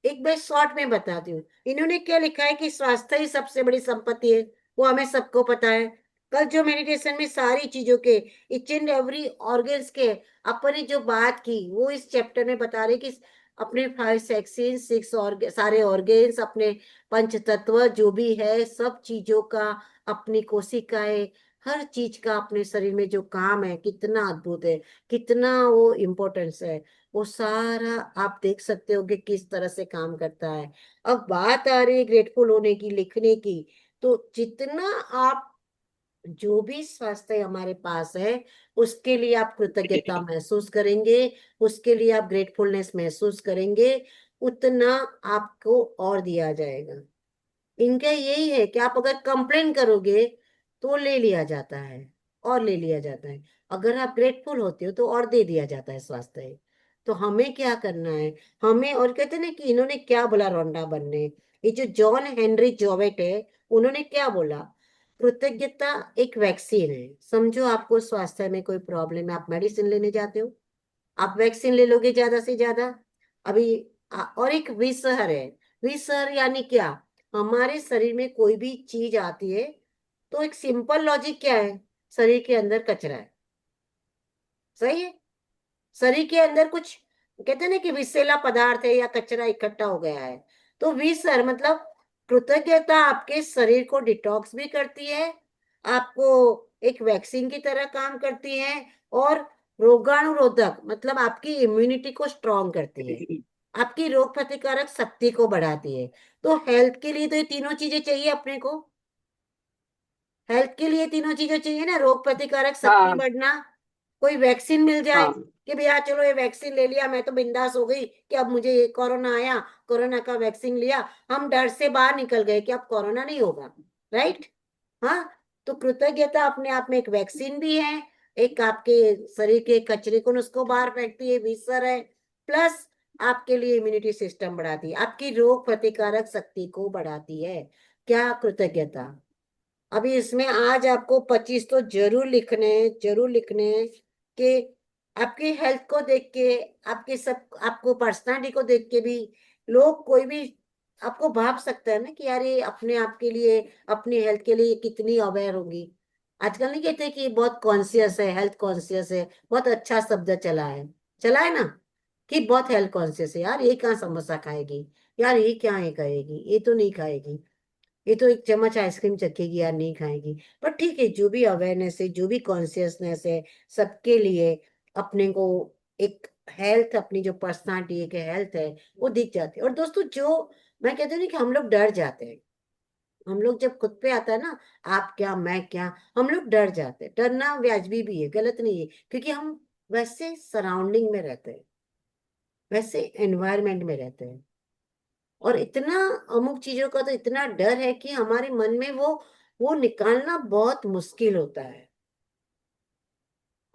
एक बार शॉर्ट में बताती हूँ, इन्होंने क्या लिखा है कि स्वास्थ्य ही सबसे बड़ी संपत्ति है। वो हमें सबको पता है। कल जो मेडिटेशन में सारी चीजों के, इच एंड एवरी ऑर्गन्स के अपने जो बात की, वो इस चैप्टर में बता रहे कि अपने 5 सेक्शन 6 और सारे ऑर्गन्स, अपने पंच तत्व जो भी है सब चीजों का, अपनी कोशिकाएं, हर चीज का अपने शरीर में जो काम है कितना अद्भुत है, कितना वो इम्पोर्टेंस है, वो सारा आप देख सकते हो कि किस तरह से काम करता है। अब बात आ रही है ग्रेटफुल होने की, लिखने की। तो जितना आप, जो भी स्वास्थ्य हमारे पास है, उसके लिए आप कृतज्ञता महसूस करेंगे, उसके लिए आप ग्रेटफुलनेस महसूस करेंगे, उतना आपको और दिया जाएगा। इनका यही है कि आप अगर कंप्लेन करोगे तो ले लिया जाता है, और ले लिया जाता है। अगर आप ग्रेटफुल होते हो तो और दे दिया जाता है स्वास्थ्य। तो हमें क्या करना है, हमें, और कहते हैं ना कि इन्होंने क्या बोला रोंडा बनने, ये जो जॉन हेनरी जॉवेट है, उन्होंने क्या बोला, कृतज्ञता एक वैक्सीन है। समझो आपको स्वास्थ्य में कोई प्रॉब्लम है, आप मेडिसिन लेने जाते हो, आप वैक्सीन ले लोगे ज्यादा से ज्यादा। अभी और एक विषहर है। विषहर यानी क्या, हमारे शरीर में कोई भी चीज आती है तो एक सिंपल लॉजिक क्या है, शरीर के अंदर कचरा है, सही है। शरीर के अंदर कुछ, कहते हैं ना कि विषैला पदार्थ है या कचरा इकट्ठा हो गया है। तो विषहर मतलब, कृतज्ञता आपके शरीर को डिटॉक्स भी करती है, आपको एक वैक्सीन की तरह काम करती है, और रोगाणुरोधक मतलब आपकी इम्यूनिटी को स्ट्रॉन्ग करती है, आपकी रोग प्रतिकारक शक्ति को बढ़ाती है। तो हेल्थ के लिए तो ये तीनों चीजें चाहिए अपने को। हेल्थ के लिए तीनों चीजें चाहिए ना, रोग प्रतिकारक शक्ति हाँ बढ़ना, कोई वैक्सीन मिल जाए हाँ कि भैया चलो ये वैक्सीन ले लिया, मैं तो बिंदास हो गई कि अब मुझे ये कोरोना आया, कोरोना का वैक्सीन लिया, हम डर से बाहर निकल गए कि अब कोरोना नहीं होगा, राइट। हाँ, तो कृतज्ञता अपने आप में एक वैक्सीन भी है, एक आपके शरीर के कचरे को उसको बाहर फेंकती है, विसर है, प्लस आपके लिए इम्यूनिटी सिस्टम बढ़ाती है, आपकी रोग प्रतिकारक शक्ति को बढ़ाती है। क्या कृतज्ञता। अभी इसमें आज आपको 25 तो जरूर लिखने हैं, जरूर लिखने हैं कि आपकी हेल्थ को देख के, आपके सब, आपको पर्सनालिटी को देख के भी लोग, कोई भी आपको भाप सकता है ना कि यार ये अपने आप के लिए, अपनी हेल्थ के लिए कितनी अवेयर होगी। आजकल नहीं कहते कि बहुत कॉन्शियस है, हेल्थ कॉन्शियस है, बहुत अच्छा शब्द चला है ना, कि बहुत हेल्थ कॉन्शियस है। यार ये कहाँ समोसा खाएगी, यार ये क्या है कहेगी, ये तो नहीं खाएगी, ये तो एक चम्मच आइसक्रीम चखेगी, यार नहीं खाएगी। पर ठीक है, जो भी अवेयरनेस है, जो भी कॉन्शियसनेस है, सबके लिए अपने को एक हेल्थ, अपनी जो पर्सनालिटी है, हेल्थ है, वो दिख जाती है। और दोस्तों, जो मैं कहती हूँ ना कि हम लोग डर जाते हैं, हम लोग जब खुद पे आता है ना, आप क्या मैं क्या, हम लोग डर जाते हैं। डरना वाजिबी भी है, गलत नहीं है, क्योंकि हम वैसे सराउंडिंग में रहते हैं, वैसे एनवायरमेंट में रहते हैं, और इतना अमुक चीजों का तो इतना डर है कि हमारे मन में वो निकालना बहुत मुश्किल होता है।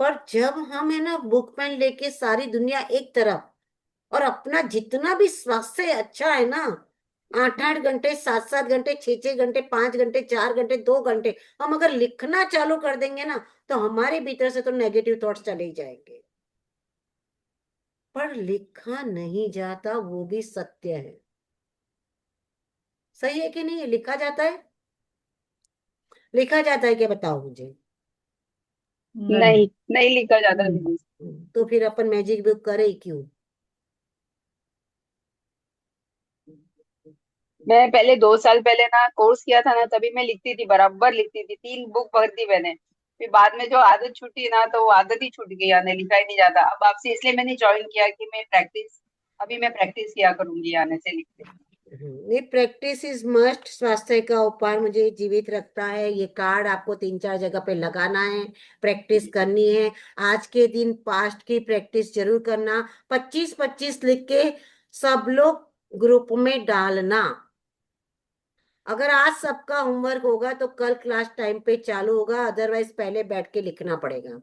पर जब हम है ना बुक पेन लेके सारी दुनिया एक तरफ, और अपना जितना भी स्वास्थ्य अच्छा है ना, 8-8 घंटे, 7-7 घंटे, 6-6 घंटे, 5 घंटे, 4 घंटे, 2 घंटे, हम अगर लिखना चालू कर देंगे ना, तो हमारे भीतर से तो नेगेटिव थॉट्स चले ही जाएंगे। पर लिखा नहीं जाता, वो भी सत्य है। सही है कि नहीं, लिखा जाता है, लिखा जाता है क्या, बताओ मुझे। नहीं। नहीं लिखा जाता दीदी। तो फिर अपन मैजिक बुक करे क्यों। मैं पहले 2 साल पहले ना कोर्स किया था ना, तभी मैं लिखती थी, बराबर लिखती थी, 3 बुक भर दी मैंने। फिर बाद में जो आदत छूटी ना, तो वो आदत ही छूट गई, आने लिखा ही नहीं जाता। अब आपसे इसलिए मैंने ज्वाइन किया कि अभी मैं प्रैक्टिस किया करूंगी आने से लिखते। ये प्रैक्टिस इज मस्ट। स्वास्थ्य का उपहार मुझे जीवित रखता है, ये कार्ड आपको 3-4 जगह पे लगाना है, प्रैक्टिस करनी है। आज के दिन पास्ट की प्रैक्टिस जरूर करना, 25-25 लिख के सब लोग ग्रुप में डालना। अगर आज सबका होमवर्क होगा तो कल क्लास टाइम पे चालू होगा, अदरवाइज पहले बैठ के लिखना पड़ेगा।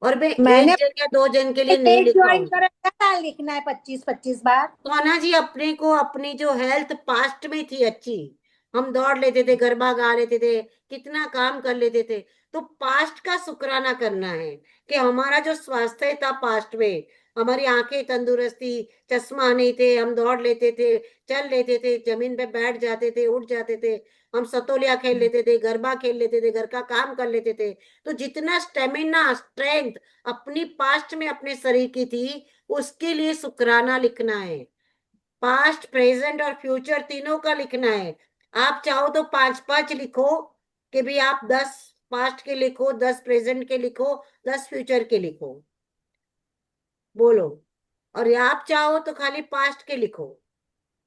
और मैं मैंने 1 जन या 2 जन के लिए नहीं पेज ज्वाइन लिखवाऊंगी। करा था, लिखना है 25-25 बार। सोना जी, अपने को अपनी जो हेल्थ पास्ट में थी अच्छी, हम दौड़ लेते थे, गरबा गा लेते थे, कितना काम कर लेते थे, तो पास्ट का शुक्राना करना है कि हमारा जो स्वास्थ्य था पास्ट में, हमारी आंखें तंदुरुस्ती, चश्मा नहीं थे, हम दौड़ लेते थे, चल लेते थे, जमीन पे बैठ जाते थे, उठ जाते थे, हम सतोलिया खेल लेते थे, गरबा खेल लेते थे, घर का काम कर लेते थे। तो जितना स्टेमिना, स्ट्रेंथ अपनी पास्ट में अपने शरीर की थी, उसके लिए शुक्राना लिखना है। पास्ट, प्रेजेंट और फ्यूचर तीनों का लिखना है। आप चाहो तो 5-5 लिखो, कि भी आप 10 पास्ट के लिखो, 10 प्रेजेंट के लिखो, 10 फ्यूचर के लिखो, बोलो। और आप चाहो तो खाली पास्ट के लिखो,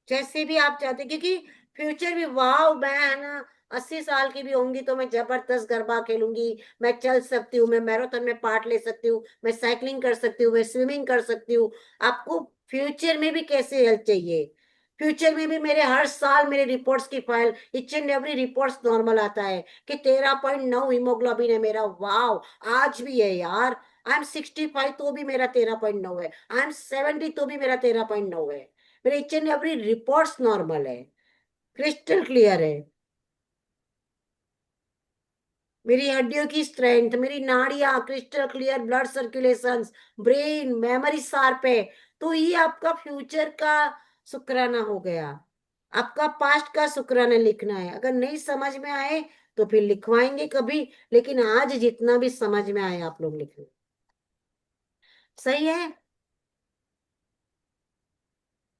जैसे भी आप चाहते, क्योंकि फ्यूचर भी, वाह मैं है ना 80 साल की भी होंगी तो मैं जबरदस्त गरबा खेलूंगी, मैं चल सकती हूँ, मैं मैराथन में पार्ट ले सकती हूँ, मैं साइकिलिंग कर सकती हूँ, मैं स्विमिंग कर सकती हूँ। आपको फ्यूचर में भी कैसे हेल्थ चाहिए, फ्यूचर में भी मेरे हर साल मेरे रिपोर्ट्स की file, etch and every reports normal आता है कि 13.9 हीमोग्लोबिन है मेरा, वाह आज भी है यार। आई एम 65 तो भी मेरा 13.9 है, आई एम 70 तो भी मेरा 13.9 है। मेरे each and every reports normal है, क्रिस्टल क्लियर है। मेरी हड्डियों की स्ट्रेंथ, मेरी नाड़ियां crystal clear, blood circulation, brain, memory sharp है। तो ये आपका फ्यूचर का शुक्राना हो गया। आपका पास्ट का शुक्राना लिखना है। अगर नहीं समझ में आए तो फिर लिखवाएंगे कभी, लेकिन आज जितना भी समझ में आए आप लोग लिख लो। सही है।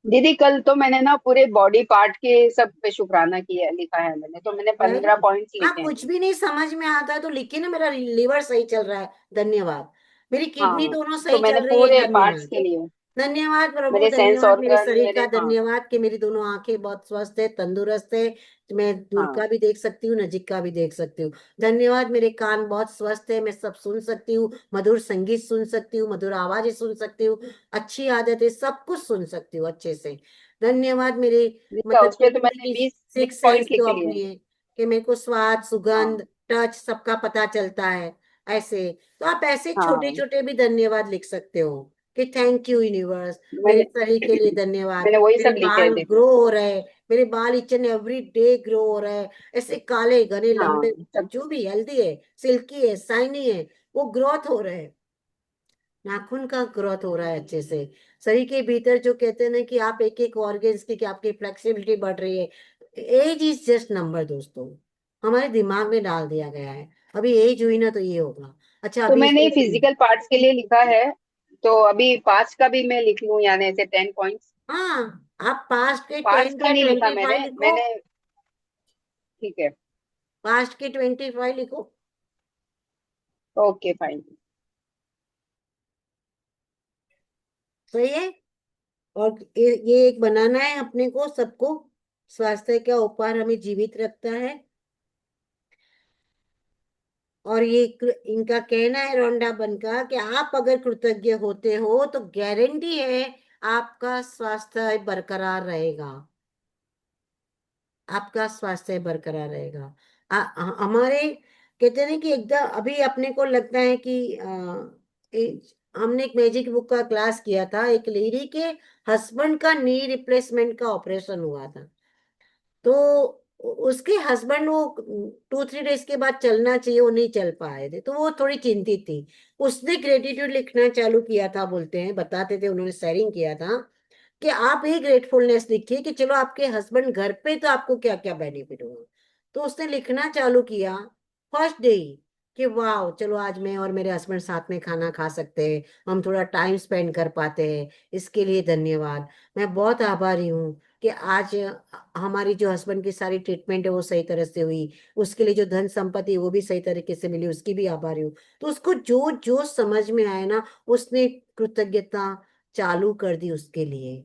दीदी कल तो मैंने ना पूरे बॉडी पार्ट के सब पे शुक्राना किया लिखा है मैंने, तो मैंने वेरी 15 पॉइंट्स हाँ, लिखे हैं। कुछ भी नहीं समझ में आता है तो लिखिए ना, मेरा लीवर सही चल रहा है, धन्यवाद। मेरी किडनी हाँ, दोनों तो सही मैंने चल रही है, पूरे पार्ट्स धन्यवाद। के लिए, धन्यवाद प्रभु, मेरे सेंस धन्यवाद मेरे ऑर्गन शरीर मेरे, का, हाँ। धन्यवाद कि मेरी दोनों आंखें बहुत स्वस्थ है, तंदुरुस्त है, मैं दूर हाँ। का भी देख सकती हूँ, नजीक का भी देख सकती हूँ। धन्यवाद मेरे कान बहुत स्वस्थ है, मैं सब सुन सकती हूँ, मधुर संगीत सुन सकती हूँ, मधुर आवाजें सुन सकती हूँ, अच्छी आदतें सब कुछ सुन सकती हूँ अच्छे से। धन्यवाद मेरे, देखा मतलब उसपे तो कहते हैं मैंने कि 20 सिक्स सेंस पॉइंट लिख जो लिए हैं। अपनी है, कि मेरे को स्वाद, हाँ। सुगंध, टच सबका पता चलता है। ऐसे। तो आप ऐसे छोटे हाँ, छोटे भी धन्यवाद लिख सकते हो कि थैंक यू यूनिवर्स, मेरे मैंने शरीर के लिए धन्यवाद, मैंने वही मेरे सब लिखे बाल हैं देखो। ग्रो हो रहे हैं, मेरे बाल each and every day grow हो रहे हैं, ऐसे काले घने हाँ, लंबे, सब। जो भी हेल्दी है, सिल्की है, शाइनी है, वो ग्रोथ हो रहे हैं, नाखून का ग्रोथ हो रहा है अच्छे से। शरीर के भीतर जो कहते हैं ना कि आप एक एक ऑर्गन्स की कि आपकी फ्लेक्सिबिलिटी बढ़ रही है। एज इज जस्ट नंबर दोस्तों, हमारे दिमाग में डाल दिया गया है। अभी एज हुई ना तो ये होगा। अच्छा तो अभी मैंने इसमें फिजिकल पार्ट्स के लिए लिखा है, तो अभी पास्ट का भी मैं लिख लूं, यानी ऐसे 10 पॉइंट्स। हाँ, आप पास्ट के पार्ट्स 10 का या नहीं लिखा 25 मैंने लिखो। मैंने ठीक है। पास्ट के 25 लिखो। Okay, fine. सही है। और ये एक बनाना है अपने को सबको। स्वास्थ्य का उपहार हमें जीवित रखता है। और ये इनका कहना है रोंडा बन का कि आप अगर कृतज्ञ होते हो तो गारंटी है आपका स्वास्थ्य बरकरार रहेगा, आपका स्वास्थ्य बरकरार रहेगा। हमारे कहते हैं ना कि एकदम अभी अपने को लगता है कि हमने एक मैजिक बुक का क्लास किया था, एक लेडी के हस्बैंड का नी रिप्लेसमेंट का ऑपरेशन हुआ था। तो उसके हस्बैंड वो 2-3 डेज के बाद चलना चाहिए, वो नहीं चल पाए थे, तो वो थोड़ी चिंतित थी। उसने ग्रेटिट्यूड लिखना चालू किया था, बोलते हैं बताते थे, उन्होंने शेयरिंग किया था कि आप ही ग्रेटफुलनेस लिखिए कि चलो आपके हस्बैंड घर पे तो आपको क्या क्या बेनिफिट हुआ। तो उसने लिखना चालू किया फर्स्ट डे ही कि वाह चलो आज मैं और मेरे हस्बैंड साथ में खाना खा सकते हैं, हम थोड़ा टाइम स्पेंड कर पाते हैं, इसके लिए धन्यवाद। मैं बहुत आभारी हूँ कि आज हमारी जो हस्बैंड की सारी ट्रीटमेंट है वो सही तरह से हुई, उसके लिए जो धन संपत्ति है, वो भी सही तरीके से मिली, उसकी भी आभारी हूँ। तो उसको जो जो समझ में आया ना, उसने कृतज्ञता चालू कर दी उसके लिए।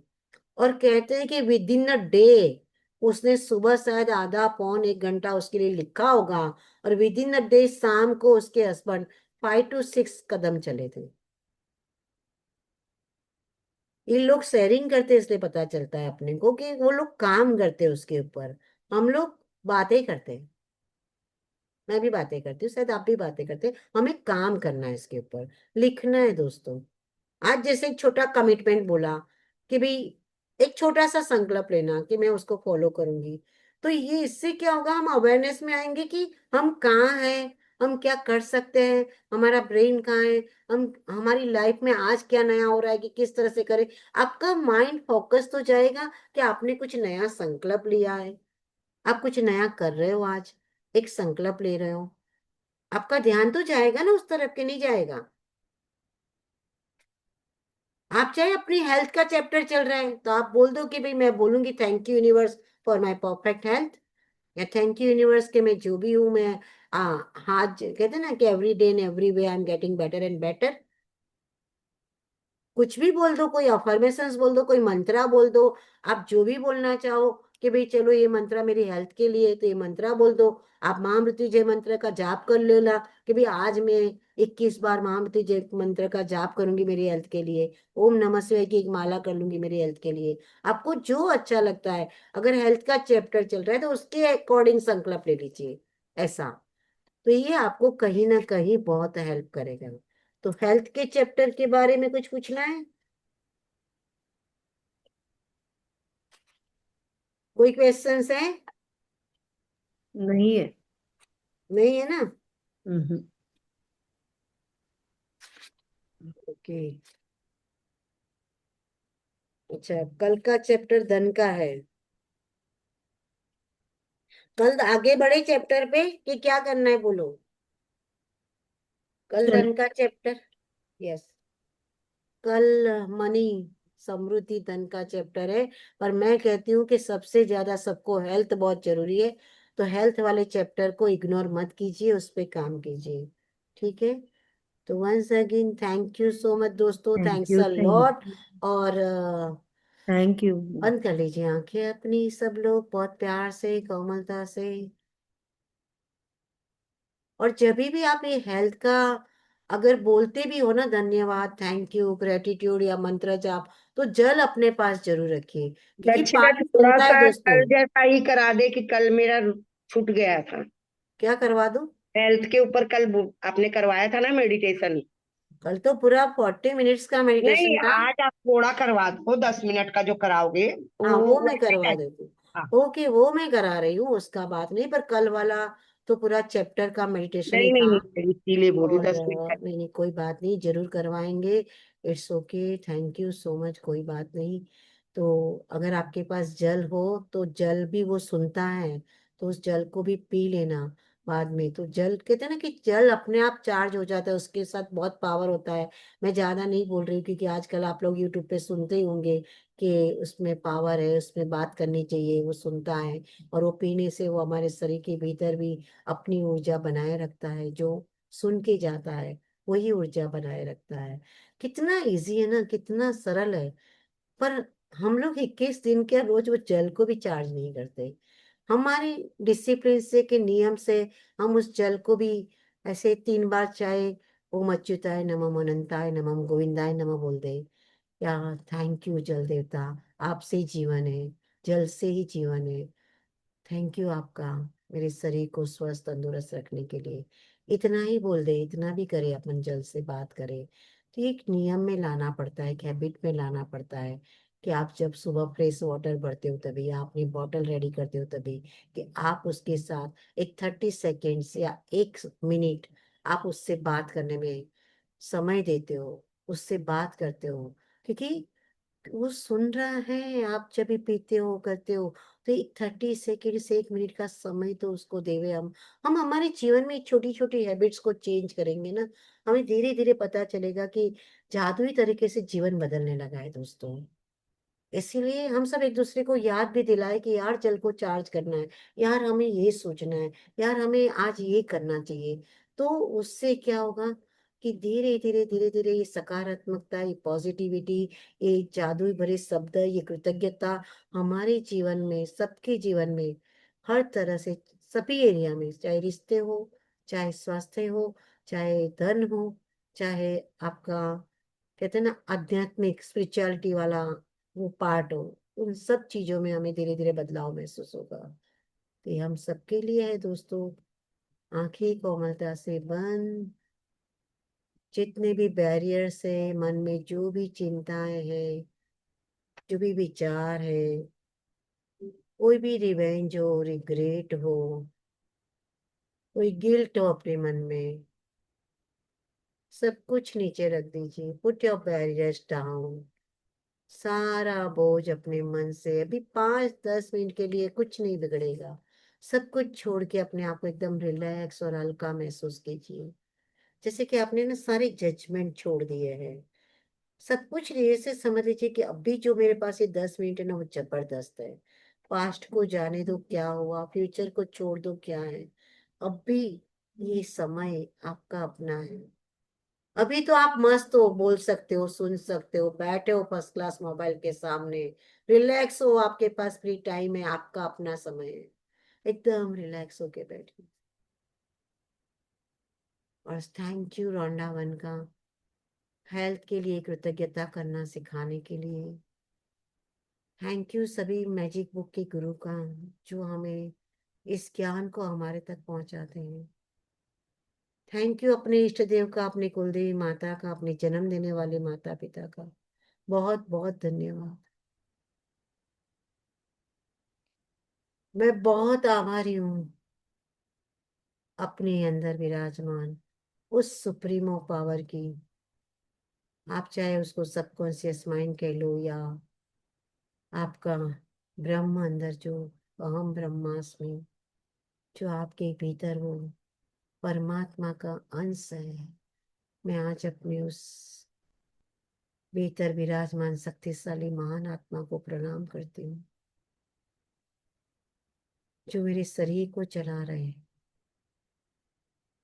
और कहते हैं कि विद इन अ डे उसने सुबह शायद आधा पौन 1 घंटा उसके लिए लिखा होगा, और विद इन अ डे शाम को उसके हस्बैंड 5 to 6 कदम चले थे। ये लोग शेयरिंग करते हैं, इसलिए पता चलता है अपने को कि वो लोग काम करते हैं उसके ऊपर। हम लोग बातें करते हैं, मैं भी बातें करती हूँ, शायद आप भी बातें करते हैं, हमें काम करना है इसके ऊपर, लिखना है दोस्तों। आज जैसे एक छोटा कमिटमेंट बोला कि भाई एक छोटा सा संकल्प लेना कि मैं उसको फॉलो करूंगी, तो ये इससे क्या होगा, हम अवेयरनेस में आएंगे कि हम कहाँ हैं, हम क्या कर सकते हैं, हमारा ब्रेन कहाँ है, हम हमारी लाइफ में आज क्या नया हो रहा है कि किस तरह से करें। आपका माइंड फोकस तो जाएगा कि आपने कुछ नया संकल्प लिया है, आप कुछ नया कर रहे हो, आज एक संकल्प ले रहे हो, आपका ध्यान तो जाएगा ना उस तरफ के, नहीं जाएगा। आप चाहे अपनी हेल्थ का चैप्टर चल रहा है तो आप बोल दो कि भाई मैं बोलूंगी thank you universe for my perfect health, या थैंक यू यूनिवर्स के मैं जो भी हूं मैं हाथ कहते हैं ना कि every day in every way I am getting better and better. कुछ भी बोल दो, कोई अफर्मेशंस बोल दो, कोई मंत्रा बोल दो, आप जो भी बोलना चाहो कि भाई चलो ये मंत्रा मेरी हेल्थ के लिए है, तो ये मंत्रा बोल दो। आप महामृत्युंजय मंत्र का जाप कर लेना कि भाई आज मैं 21 बार महामृत्युंजय मंत्र का जाप करूंगी मेरी हेल्थ के लिए, ओम नमः शिवाय की एक माला कर लूंगी मेरी हेल्थ के लिए। आपको जो अच्छा लगता है, अगर हेल्थ का चैप्टर चल रहा है तो उसके अकॉर्डिंग संकल्प ले लीजिए ऐसा। तो ये आपको कहीं ना कहीं बहुत हेल्प करेगा। तो हेल्थ के चैप्टर के बारे में कुछ पूछना है? कोई क्वेश्चंस है? नहीं है। नहीं है ना? हम्म। ओके। अच्छा, कल का चैप्टर धन का है। कल आगे बढ़े चैप्टर पे कि क्या करना है बोलो। कल चल। धन का चैप्टर, यस, कल मनी समृद्धि धन का चैप्टर है। पर मैं कहती हूँ कि सबसे ज्यादा सबको हेल्थ बहुत जरूरी है, तो हेल्थ वाले चैप्टर को इग्नोर मत कीजिए, उस पे काम कीजिए। ठीक है। तो once again thank you so much दोस्तों, thank thanks you, a thank lot. और थैंक यू। बंद कर लीजिए आंखें अपनी सब लोग, बहुत प्यार से कोमलता से। और जब भी आप ये हेल्थ का अगर बोलते भी हो ना, धन्यवाद, थैंक यू, ग्रेटिट्यूड या मंत्र जाप, तो जल अपने पास जरूर रखिए, क्योंकि दक्षिणा पानी थोड़ा सुनता है सा दोस्तों। कल जैसा ही करा दे कि कल मेरा छूट गया था। क्या करवा दूं? हेल्थ के ऊपर कल आपने करवाया था ना मेडिटेशन? कल तो पूरा 40 मिनट्स का नहीं, मेडिटेशन था। आज आप थोड़ा करवा दो, 10 मिनट का जो कराओगे हाँ वो मैं वैसे करवा कैसे? देती हाँ, हूँ। ओके वो मैं करा रही हूँ, उसका बात नहीं, पर कल वाला तो पूरा चैप्टर का मेडिटेशन ही नहीं नहीं था। नहीं, इसीलिए बोली और 10 मिनट। नहीं नहीं कोई बात नहीं, जरूर करवाएंगे। It's okay, thank you so much, कोई बात नहीं। तो अगर आपके पास जल हो तो जल भी वो सुनता है, तो उस जल को भी पी लेना बाद में। तो जल कहते हैं ना कि जल अपने आप चार्ज हो जाता है, उसके साथ बहुत पावर होता है। मैं ज्यादा नहीं बोल रही हूँ, क्योंकि आजकल आप लोग यूट्यूब पे सुनते ही होंगे कि उसमें पावर है, उसमें बात करनी चाहिए, वो सुनता है। और वो पीने से वो हमारे शरीर के भीतर भी अपनी ऊर्जा बनाए रखता है, जो सुन के जाता है वही ऊर्जा बनाए रखता है। कितना इजी है ना, कितना सरल है। पर हम लोग 21 दिन के रोज वो जल को भी चार्ज नहीं करते। हमारे डिसिप्लिन से के नियम से हम उस जल को भी ऐसे 3 बार चाहे ओम अच्युताय नमः अनंताय नमः गोविंदाय नमः बोल दे, या थैंक यू जल देवता, आपसे ही जीवन है, जल से ही जीवन है। थैंक यू आपका, मेरे शरीर को स्वस्थ तंदुरुस्त रखने के लिए। इतना ही बोल दे, इतना भी करे, अपन जल से बात करें। तो एक नियम में लाना पड़ता है, एक हैबिट में लाना पड़ता है कि आप जब सुबह फ्रेश वाटर भरते हो तभी, या अपनी बॉटल रेडी करते हो तभी, कि आप उसके साथ एक 30 सेकेंड्स या 1 मिनट आप उससे बात करने में समय देते हो, उससे बात करते हो। क्योंकि वो सुन रहा है, आप जब भी पीते हो करते हो, तो एक 30 सेकेंड से 1 मिनट का समय तो उसको देवे हम हमारे जीवन में छोटी छोटी हैबिट्स को चेंज करेंगे ना, हमें धीरे धीरे पता चलेगा कि जादुई तरीके से जीवन बदलने लगा है दोस्तों। इसीलिए हम सब एक दूसरे को याद भी दिलाए कि यार जल को चार्ज करना है, यार हमें ये सोचना है, यार हमें आज ये करना चाहिए। तो उससे क्या होगा कि धीरे धीरे धीरे धीरे ये सकारात्मकता, ये पॉजिटिविटी, ये जादुई भरे शब्द, ये कृतज्ञता हमारे जीवन में, सबके जीवन में, हर तरह से, सभी एरिया में, चाहे रिश्ते हो, चाहे स्वास्थ्य हो, चाहे धन हो, चाहे आपका कहते हैं ना आध्यात्मिक स्पिरिचुअलिटी वाला वो पार्ट हो, उन सब चीजों में हमें धीरे धीरे बदलाव महसूस होगा। तो ये हम सबके लिए है दोस्तों। आंखें कोमलता से बंद, जितने भी बैरियर्स है मन में, जो भी चिंताएं हैं, जो भी विचार है, कोई भी रिवेंज हो, रिग्रेट हो, कोई गिल्ट हो अपने मन में, सब कुछ नीचे रख दीजिए। पुट योर बैरियर्स डाउन, सारा बोझ अपने मन से। अभी 5-10 मिनट के लिए कुछ नहीं बिगड़ेगा। सब कुछ छोड़ के अपने आप को एकदम रिलैक्स और हल्का महसूस कीजिए, जैसे कि आपने ना सारे जजमेंट छोड़ दिए हैं। सब कुछ ऐसे समझ लीजिए कि अभी जो मेरे पास ये 10 मिनट है ना, वो जबरदस्त है। पास्ट को जाने दो क्या हुआ, फ्यूचर को छोड़ दो क्या है। अभी ये समय आपका अपना है। अभी तो आप मस्त हो, बोल सकते हो, सुन सकते हो, बैठे हो फर्स्ट क्लास मोबाइल के सामने, रिलैक्स हो, आपके पास फ्री टाइम है, आपका अपना समय है, एकदम रिलैक्स होके बैठिए। और थैंक यू रोंडा वन का, हेल्थ के लिए कृतज्ञता करना सिखाने के लिए। थैंक यू सभी मैजिक बुक के गुरु का, जो हमें इस ज्ञान को हमारे तक पहुंचाते हैं। थैंक यू अपने इष्ट देव का, अपने कुलदेवी माता का, अपने जन्म देने वाले माता पिता का, बहुत बहुत धन्यवाद। मैं बहुत आभारी हूँ अपने अंदर विराजमान उस सुप्रीमो पावर की। आप चाहे उसको सबकॉन्शियस माइंड कह लो, या आपका ब्रह्म अंदर जो अहम ब्रह्मास्मि, जो आपके भीतर वो परमात्मा का अंश है। मैं आज अपने उस भीतर विराजमान शक्तिशाली महान आत्मा को प्रणाम करती हूँ, जो मेरे शरीर को चला रहे हैं।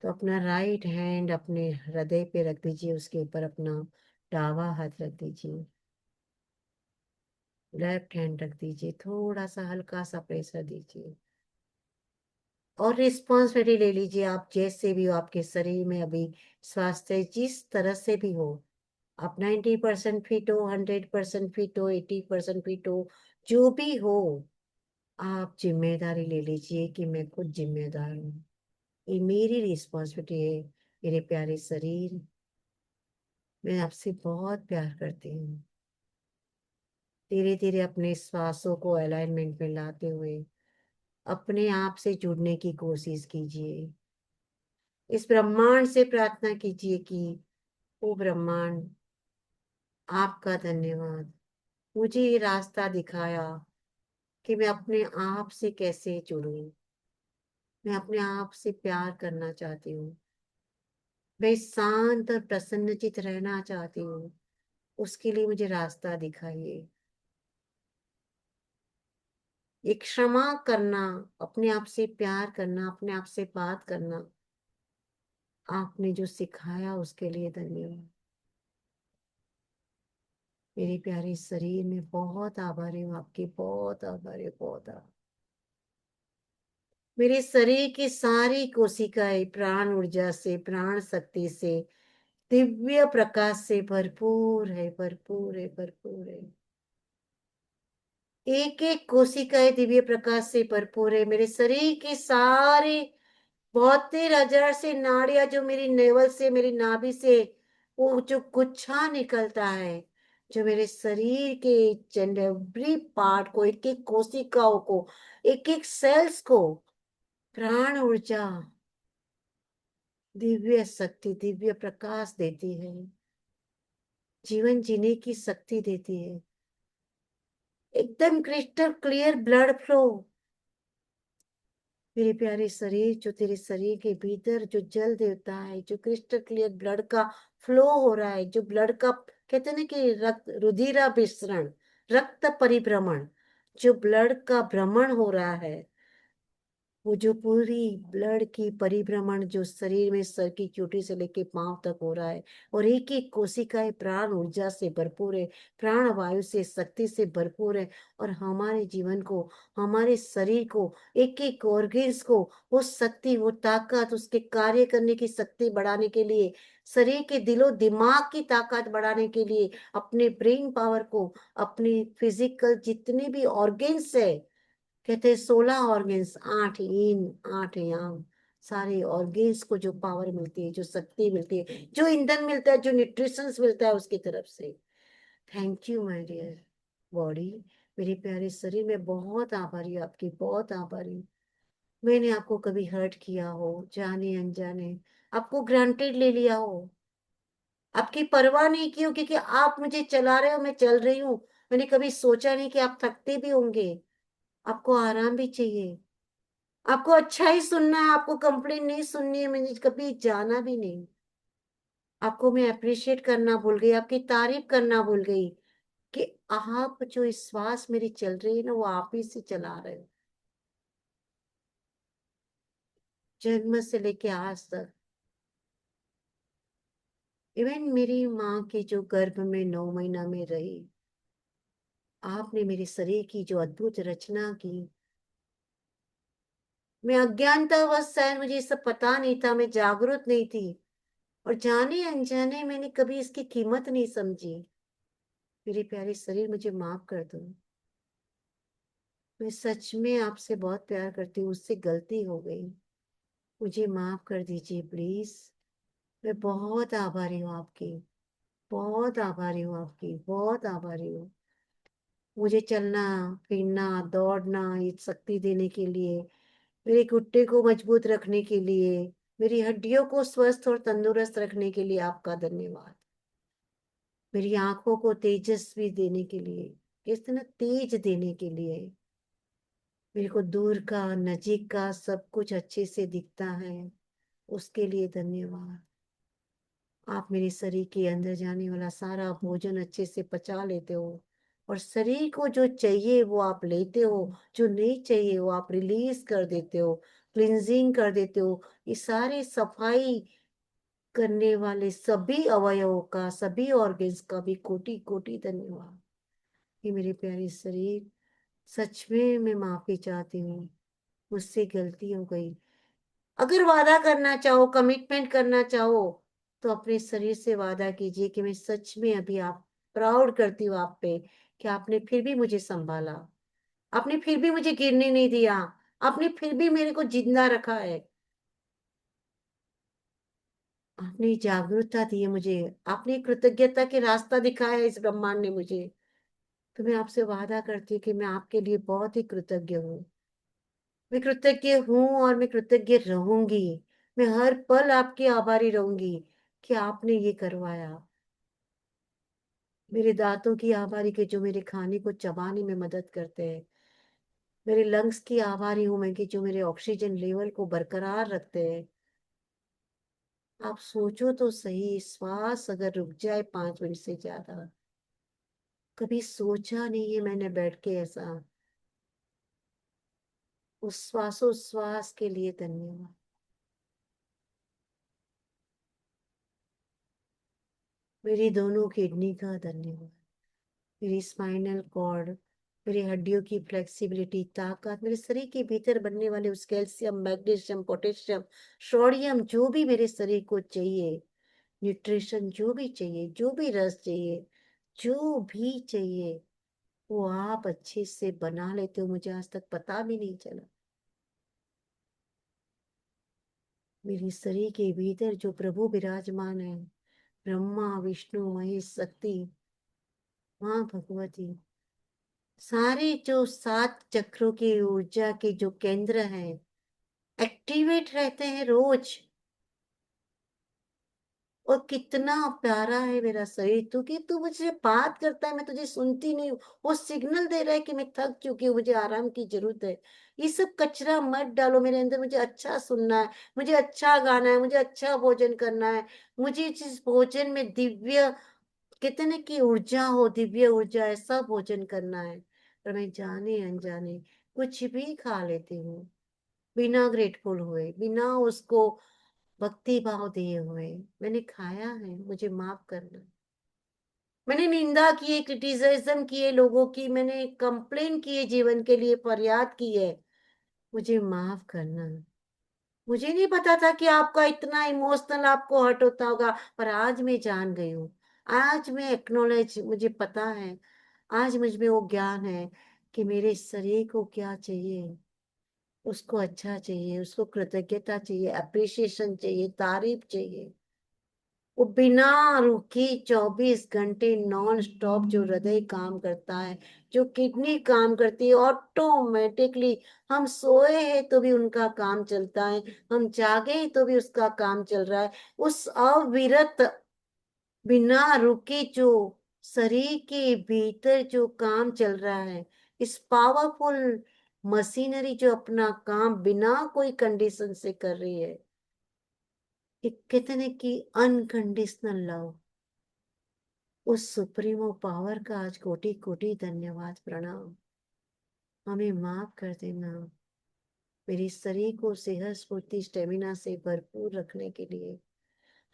तो अपना राइट हैंड अपने हृदय पे रख दीजिए, उसके ऊपर अपना दावा हाथ रख दीजिए, लेफ्ट हैंड रख दीजिए, थोड़ा सा हल्का सा प्रेशर दीजिए और रिस्पॉन्सिबिलिटी ले लीजिए। आप जैसे भी हो, आपके शरीर में अभी स्वास्थ्य जिस तरह से भी हो, आप 90% फिट हो, 100% फिट हो, 80% फिट हो, जो भी हो, आप जिम्मेदारी ले लीजिए कि मैं खुद जिम्मेदार हूँ। ये मेरी रिस्पॉन्सिबिलिटी है। मेरे प्यारे शरीर, मैं आपसे बहुत प्यार करती हूँ। धीरे धीरे अपने श्वासों को अलाइनमेंट में लाते हुए अपने आप से जुड़ने की कोशिश कीजिए। इस ब्रह्मांड से प्रार्थना कीजिए कि ओ ब्रह्मांड, आपका धन्यवाद, मुझे ये रास्ता दिखाया कि मैं अपने आप से कैसे जुड़ूं। मैं अपने आप से प्यार करना चाहती हूँ। मैं शांत और प्रसन्नचित रहना चाहती हूँ। उसके लिए मुझे रास्ता दिखाइए। एक क्षमा करना, अपने आप से प्यार करना, अपने आप से बात करना, आपने जो सिखाया उसके लिए धन्यवाद। मेरे प्यारे शरीर में बहुत आभारी हूँ, आपकी बहुत आभारी हूँ, बहुत आभारी। मेरे शरीर की सारी कोशिकाएं प्राण ऊर्जा से, प्राण शक्ति से, दिव्य प्रकाश से भरपूर है, भरपूर है, भरपूर है। एक एक कोशिकाएं दिव्य प्रकाश से भरपूर है। मेरे शरीर की सारी 72,000 से नाड़ियां जो मेरी नेवल से, मेरी नाभि से, वो जो गुच्छा निकलता है, जो मेरे शरीर के एवरी पार्ट को, एक एक कोशिकाओं को, एक एक सेल्स को प्राण ऊर्जा, दिव्य शक्ति, दिव्य प्रकाश देती है, जीवन जीने की शक्ति देती है। एकदम क्रिस्टल क्लियर ब्लड फ्लो। मेरे प्यारे शरीर, जो तेरे शरीर के भीतर जो जल देवता है, जो क्रिस्टल क्लियर ब्लड का फ्लो हो रहा है, जो ब्लड का कहते हैं ना कि रक्त रुधिराभिसरण, रक्त परिभ्रमण, जो ब्लड का भ्रमण हो रहा है, वो जो पूरी ब्लड की परिभ्रमण जो शरीर में सर की चोटी से लेके पांव तक हो रहा है, और एक एक कोशिकाएं प्राण ऊर्जा से भरपूर है, प्राण वायु से, शक्ति से भरपूर है। और हमारे जीवन को, हमारे शरीर को, एक एक ऑर्गेन्स को वो शक्ति, वो ताकत, उसके कार्य करने की शक्ति बढ़ाने के लिए, शरीर के दिलो दिमाग की ताकत बढ़ाने के लिए, अपने ब्रेन पावर को, अपने फिजिकल जितने भी ऑर्गेन्स है, कहते हैं 16 ऑर्गेन्स, 8 yin 8 yang, सारे ऑर्गेन्स को जो पावर मिलती है, जो शक्ति मिलती है, जो ईंधन मिलता है, जो न्यूट्रिशन मिलता है उसकी तरफ से। Thank you my dear body. मेरे प्यारे शरीर में बहुत आभारी हूँ, आपकी बहुत आभारी हूँ। मैंने आपको कभी हर्ट किया हो, जाने अनजाने आपको ग्रांटेड ले लिया हो, आपकी परवाह नहीं की हो, क्योंकि आप मुझे चला रहे हो, मैं चल रही हूँ। मैंने कभी सोचा नहीं कि आप थकते भी होंगे, आपको आराम भी चाहिए, आपको अच्छा ही सुनना है, आपको कंप्लेन नहीं सुननी है। मैंने कभी जाना भी नहीं। आपको मैं अप्रिशिएट करना भूल गई, आपकी तारीफ करना भूल गई कि आप जो इस श्वास मेरी चल रही है ना, वो आप ही से चला रहे हो, जन्म से लेके आज तक। इवन मेरी माँ के जो गर्भ में 9 महीना में रही, आपने मेरे शरीर की जो अद्भुत रचना की। मैं अज्ञानतावश, शायद मुझे ये सब पता नहीं था, मैं जागरूक नहीं थी, और जाने अनजाने मैंने कभी इसकी कीमत नहीं समझी। मेरे प्यारे शरीर, मुझे माफ कर दो। मैं सच में आपसे बहुत प्यार करती हूँ, उससे गलती हो गई, मुझे माफ कर दीजिए प्लीज। मैं बहुत आभारी हूँ आपकी, बहुत आभारी हूँ आपकी, बहुत आभारी हूँ। मुझे चलना, फिरना, दौड़ना ये शक्ति देने के लिए, मेरे घुट्ने को मजबूत रखने के लिए, मेरी हड्डियों को स्वस्थ और तंदुरुस्त रखने के लिए आपका धन्यवाद। मेरी आंखों को तेजस्वी देने के लिए, कहते ना तेज देने के लिए, मेरे को दूर का नजीक का सब कुछ अच्छे से दिखता है, उसके लिए धन्यवाद। आप मेरे शरीर के अंदर जाने वाला सारा भोजन अच्छे से पचा लेते हो, और शरीर को जो चाहिए वो आप लेते हो, जो नहीं चाहिए वो आप रिलीज कर देते हो, क्लिंजिंग कर देते हो। ये सारे सफाई करने वाले सभी अवयवों का, सभी ऑर्गन्स का भी कोटि कोटि धन्यवाद। ये मेरे प्यारे शरीर, सच में मैं माफी चाहती हूँ, मुझसे गलती हो गई। अगर वादा करना चाहो, कमिटमेंट करना चाहो, तो अपने शरीर से वादा कीजिए कि मैं सच में अभी आप प्राउड करती हूँ आप पे, कि आपने फिर भी मुझे संभाला, आपने फिर भी मुझे गिरने नहीं दिया, आपने फिर भी मेरे को जिंदा रखा है। आपने जागरूकता दी है मुझे, आपने कृतज्ञता के रास्ता दिखाया है इस ब्रह्मांड ने मुझे। तो मैं आपसे वादा करती हूँ कि मैं आपके लिए बहुत ही कृतज्ञ हूँ। मैं कृतज्ञ हूँ और मैं कृतज्ञ रहूंगी। मैं हर पल आपकी आभारी रहूंगी कि आपने ये करवाया। मेरे दांतों की आभारी के जो मेरे खाने को चबाने में मदद करते हैं। मेरे लंग्स की आभारी हूं मैं कि जो मेरे ऑक्सीजन लेवल को बरकरार रखते हैं। आप सोचो तो सही, श्वास अगर रुक जाए 5 मिनट से ज्यादा, कभी सोचा नहीं है मैंने बैठ के ऐसा। उस श्वासोश्वास के लिए धन्यवाद। मेरी दोनों किडनी का धन्यवाद। मेरी स्पाइनल कॉर्ड, मेरी हड्डियों की फ्लेक्सिबिलिटी, ताकत, मेरे शरीर के भीतर बनने वाले उस कैल्शियम, मैग्नीशियम, पोटेशियम, सोडियम, जो भी मेरे शरीर को चाहिए, न्यूट्रिशन जो भी चाहिए, जो भी रस चाहिए, जो भी चाहिए, वो आप अच्छे से बना लेते हो, मुझे आज तक पता भी नहीं चला। मेरे शरीर के भीतर जो प्रभु विराजमान है, ब्रह्मा विष्णु महेश शक्ति, माँ भगवती, सारे जो 7 चक्रों की ऊर्जा के जो केंद्र हैं एक्टिवेट रहते हैं रोज। और कितना प्यारा है मेरा शरीर, तू कि तू मुझसे बात करता है, मैं तुझे सुनती नहीं हूँ। वो सिग्नल दे रहा है कि मैं थक चुकी हूँ, मुझे आराम की जरूरत है। ये सब कचरा मत डालो मेरे अंदर, मुझे अच्छा सुनना है, मुझे अच्छा गाना है, मुझे अच्छा भोजन करना है। मुझे जिस भोजन में दिव्य, कहते ना कि ऊर्जा हो, दिव्य ऊर्जा, ऐसा भोजन करना है। पर मैं जाने अनजाने कुछ भी खा लेती हूँ, बिना ग्रेटफुल हुए, बिना उसको भक्ति भाव दिए हुए। मैंने खाया है, मुझे माफ करना। मैंने निंदा की है, क्रिटिसिज्म की है लोगों की, मैंने कंप्लेन की है, जीवन के लिए फरियाद की है, मुझे माफ करना। मुझे नहीं पता था कि आपका इतना इमोशनल आपको हर्ट होता होगा, पर आज मैं जान गई हूँ। आज मैं एक्नॉलेज, मुझे पता है, आज मुझ में वो ज्ञान है कि मेरे शरीर को क्या चाहिए। उसको अच्छा चाहिए, उसको कृतज्ञता चाहिए, अप्रिसिएशन चाहिए, तारीफ चाहिए। वो बिना रुके 24 घंटे नॉन स्टॉप जो हृदय काम करता है, जो किडनी काम करती है ऑटोमेटिकली। हम सोए हैं तो भी उनका काम चलता है, हम जागे हैं तो भी उसका काम चल रहा है। उस अविरत, बिना रुके जो शरीर के भीतर जो काम चल रहा है, इस पावरफुल मशीनरी जो अपना काम बिना कोई कंडीशन से कर रही है, एक कितने की अनकंडीशनल लव, उस सुप्रीमो पावर का आज कोटि कोटि धन्यवाद, प्रणाम। हमें माफ कर देना, मेरी शरीर को सेहत स्फूर्ति स्टेमिना से भरपूर रखने के लिए।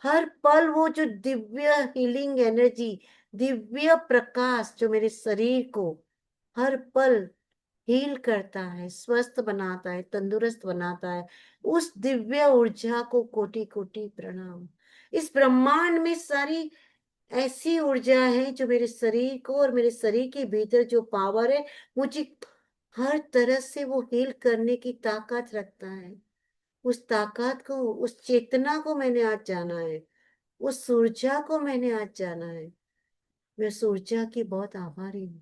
हर पल वो जो दिव्य हीलिंग एनर्जी, दिव्य प्रकाश जो मेरे शरीर को हर पल हील करता है, स्वस्थ बनाता है, तंदुरुस्त बनाता है, उस दिव्य ऊर्जा को कोटि कोटि प्रणाम। इस ब्रह्मांड में सारी ऐसी ऊर्जा है जो मेरे शरीर को और मेरे शरीर के भीतर जो पावर है, मुझे हर तरह से वो हील करने की ताकत रखता है। उस ताकत को, उस चेतना को मैंने आज जाना है, उस ऊर्जा को मैंने आज जाना है। मैं उस ऊर्जा की बहुत आभारी हूँ।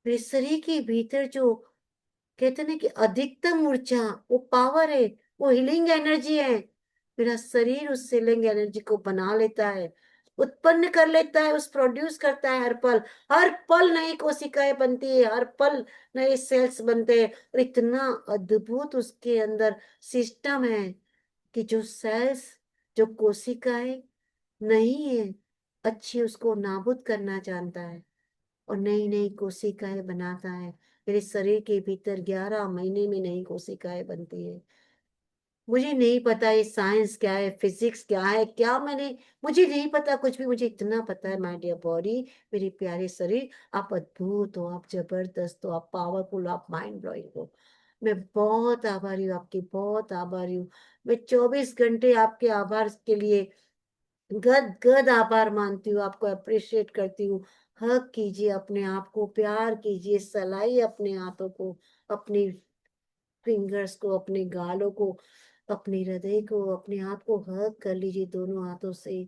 मेरे शरीर के भीतर जो कहते हैं कि अधिकतम ऊर्जा, वो पावर है, वो हीलिंग एनर्जी है। मेरा शरीर उस हीलिंग एनर्जी को बना लेता है, उत्पन्न कर लेता है, उस प्रोड्यूस करता है। हर पल नई कोशिकाएं बनती है, हर पल नए सेल्स बनते हैं। और इतना अद्भुत उसके अंदर सिस्टम है कि जो सेल्स, जो कोशिकाएं नहीं है अच्छी, उसको नाबूद करना जानता है और नई नई कोशिकाएं बनाता है। मेरे शरीर के भीतर 11 महीने में नई कोशिकाएं बनती है। मुझे नहीं पता ये साइंस क्या है, फिजिक्स क्या है, क्या मैंने, मुझे नहीं पता कुछ भी। मुझे इतना पता है, माय डियर बॉडी, मेरी प्यारे शरीर, आप अद्भुत हो, आप जबरदस्त हो, आप पावरफुल, आप माइंड ब्लोइंग हो। मैं बहुत आभारी हूँ आपकी, बहुत आभारी हूँ। मैं 24 घंटे आपके आभार के लिए गद गद आभार मानती हूँ, आपको अप्रिशिएट करती हूँ। हक कीजिए अपने आप को, प्यार कीजिए, सलाइए अपने हाथों को, अपनी फिंगर्स को, अपने गालों को, अपने हृदय को, अपने आप को हग कर लीजिए दोनों हाथों से,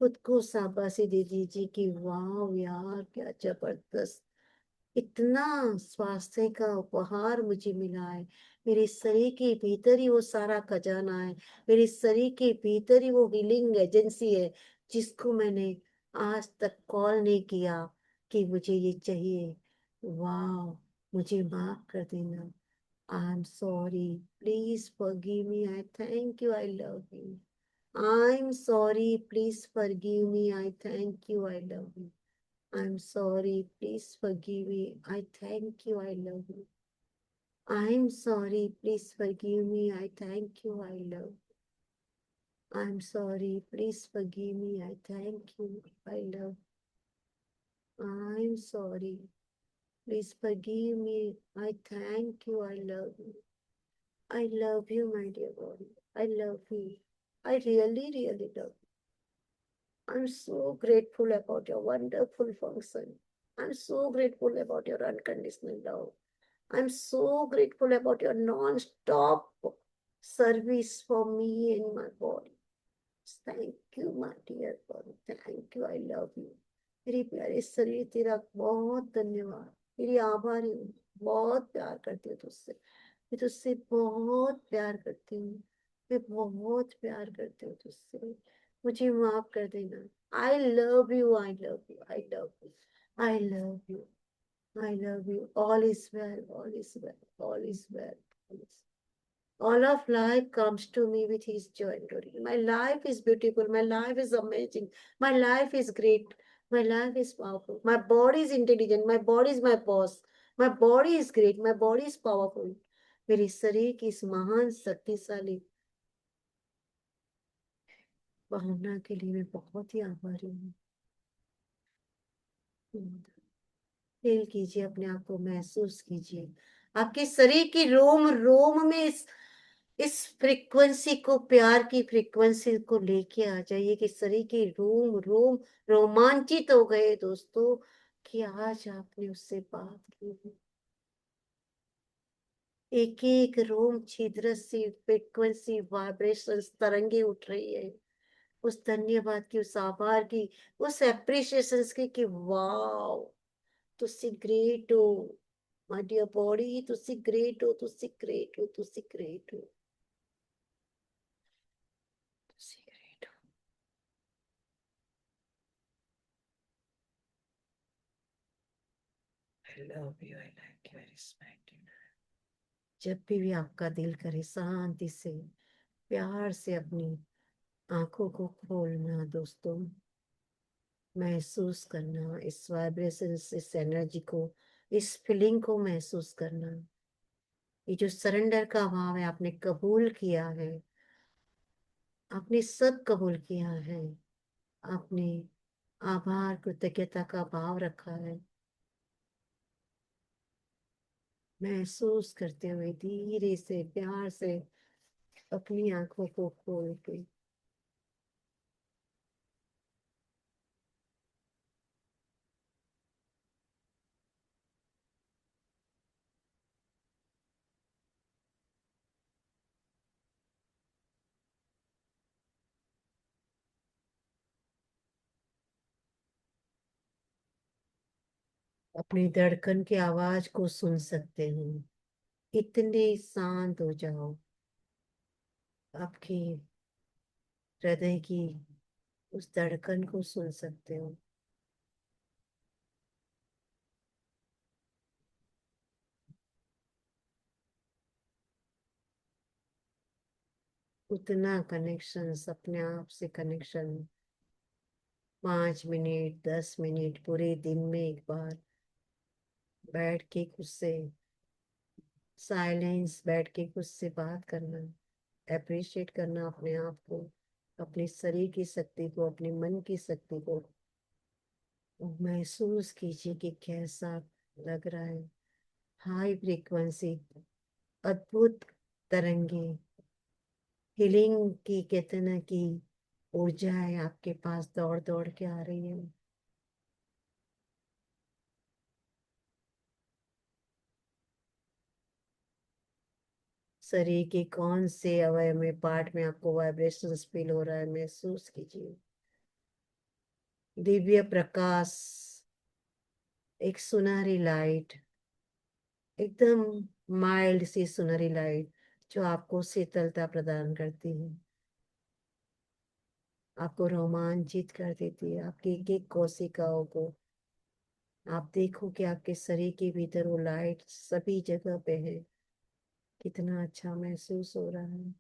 खुद को शाबाशी दे दीजिए कि वाह यार क्या जबरदस्त, इतना स्वास्थ्य का उपहार मुझे मिला है। मेरे शरीर के भीतर ही वो सारा खजाना है, मेरे शरीर के भीतर ही वो हीलिंग एजेंसी है जिसको मैंने आज तक कॉल नहीं किया कि मुझे ये चाहिए। वाह, मुझे माफ कर देना। I'm sorry. Please forgive me. I thank you. I love you. I'm sorry. Please forgive me. I thank you. I love you. I'm sorry. Please forgive me. I thank you. I love you. I'm sorry. Please forgive me. I thank you. I love you. I'm sorry. Please forgive me. I thank you. I love you. I'm sorry. Please forgive me. I thank you. I love you. I love you, my dear body. I love you. I really, really love you. I'm so grateful about your wonderful function. I'm so grateful about your unconditional love. I'm so grateful about your non-stop service for me and my body. Thank you, my dear body. Thank you. I love you. मेरी प्यारे शरीर तेरा बहुत धन्यवाद। मेरी आभारी हूँ, बहुत प्यार करती हूँ तुझसे। मैं तुझसे बहुत प्यार करती हूँ। मैं बहुत प्यार करती हूँ तुझसे। मुझे माफ कर देना। I love you, I love you, I love you, I love you, I love you. All is well, all is well, all is well. All of life comes to me with his joy and glory. My life is beautiful. My life is amazing. My life is great. My life is powerful. My body is intelligent. My body is my boss. My body is great. My body is powerful. मेरे शरीर की इस महान शक्तिशाली भावना के लिए मैं बहुत ही आभारी हूँ। फील कीजिए, अपने आप को महसूस कीजिए। आपके शरीर की रोम रोम में इस फ्रीक्वेंसी को, प्यार की फ्रीक्वेंसी को लेके आ जाइए कि शरीर के रोम रोम रोमांचित हो गए दोस्तों कि आज आपने उससे बात की है। एक एक रोम छिद्र से फ्रीक्वेंसी वाइब्रेशन तरंगे उठ रही है, उस धन्यवाद की, उस आभार की, उस एप्रिसिएशन की कि वाओ तुसी ग्रेट हो माय डियर बॉडी, तुसी ग्रेट हो, तुसी ग्रेट हो, तुसी ग्रेट हो, तुसी ग्रेट हो। I love you, I like you, I respect you. जब भी आपका दिल करे शांति से प्यार से अपनी आंखों को खोलना दोस्तों, महसूस करना इस वाइब्रेशन, इस एनर्जी को, इस फीलिंग को महसूस करना। ये जो सरेंडर का भाव है, आपने कबूल किया है, आपने सब कबूल किया है, आपने आभार कृतज्ञता का भाव रखा है। महसूस करते हुए धीरे से प्यार से अपनी आंखों को खोल के अपनी धड़कन की आवाज को सुन सकते हैं। इतने शांत हो जाओ, आपकी हृदय की उस धड़कन को सुन सकते हो। उतना कनेक्शन, अपने आप से कनेक्शन, 5 मिनट 10 मिनट पूरे दिन में एक बार बैठ के खुद से साइलेंस, बैठ के खुद से बात करना, अप्रिशिएट करना अपने आप को, अपने शरीर की शक्ति को, अपने मन की शक्ति को। महसूस कीजिए कि कैसा लग रहा है। हाई फ्रीक्वेंसी, अद्भुत तरंगे, हीलिंग की कहते ना कि ऊर्जा है आपके पास दौड़ दौड़ के आ रही है। शरीर के कौन से अवयव में, पार्ट में आपको वाइब्रेशंस फील हो रहा है, महसूस कीजिए। दिव्य प्रकाश, एक सुनहरी लाइट, एकदम माइल्ड सी सुनहरी लाइट जो आपको शीतलता प्रदान करती है, आपको रोमांचित कर देती है, आपकी एक एक कोशिकाओं को। आप देखो कि आपके शरीर के भीतर वो लाइट सभी जगह पे है, कितना अच्छा महसूस हो रहा है।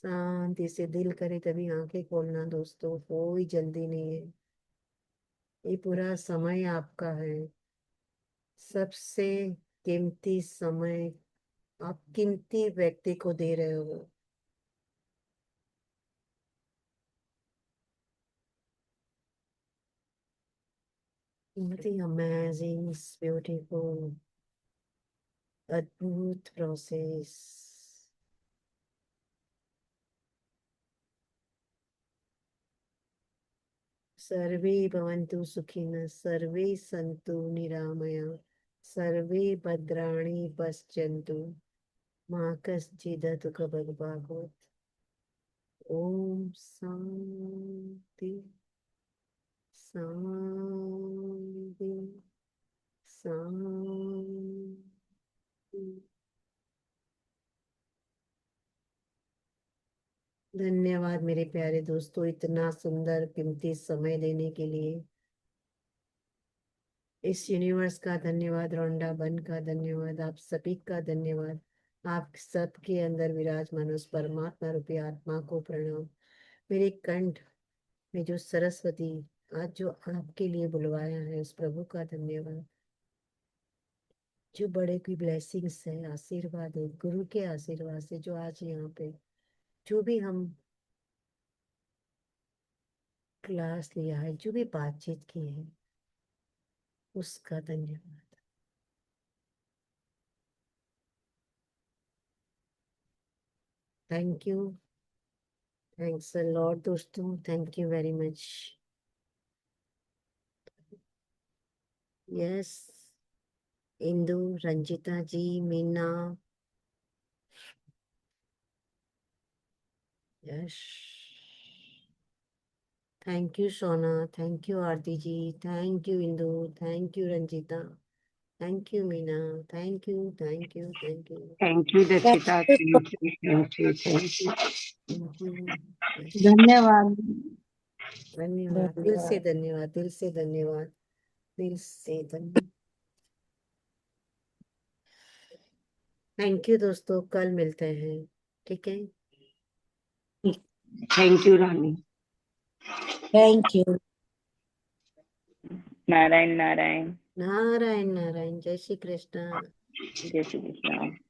शांति से दिल करे तभी आंखें खोलना दोस्तों, कोई जल्दी नहीं है, ये पूरा समय आपका है, सबसे कीमती समय आप कीमती व्यक्ति को दे रहे हो। अमेजिंग, ब्यूटीफुल, अद्भुत प्रोसेस। सर्वे भवन्तु सुखिनः, सर्वे सन्तु निरामया, सर्वे भद्राणि पश्यन्तु, मा कश्चित् दुःखभाग्। ओम शांति शांति शांति। धन्यवाद मेरे प्यारे दोस्तों, इतना सुंदर कीमती समय देने के लिए। इस यूनिवर्स का धन्यवाद, रौंडा बन का धन्यवाद, आप सभी का धन्यवाद। आप सबके अंदर विराजमान उस परमात्मा रूपी आत्मा को प्रणाम। मेरे कंठ में जो सरस्वती आज जो आपके लिए बुलवाया है, उस प्रभु का धन्यवाद। जो बड़े की ब्लेसिंग्स है, आशीर्वाद है, गुरु के आशीर्वाद से जो आज यहाँ पे जो भी हम क्लास लिया है, जो भी बातचीत की है, उसका धन्यवाद। Thank you, thanks a lot दोस्तों, thank you very much. Yes, Indu, Ranjita ji, Meena, yes, thank you Sona, thank you Aarti ji, thank you Indu, thank you Ranjita, thank you Meena, thank you thank you thank you thank you Dakshita, thank you thank you thank you. Thank you. धन्यवाद। धन्यवाद, दिल से धन्यवाद, दिल से धन्यवाद, दिल से धन्यवाद। थैंक यू दोस्तों, कल मिलते हैं, ठीक है। Thank you Rani. Thank you. Narayan Narayan. Narayan Narayan, जय श्री कृष्ण। जय श्री कृष्ण।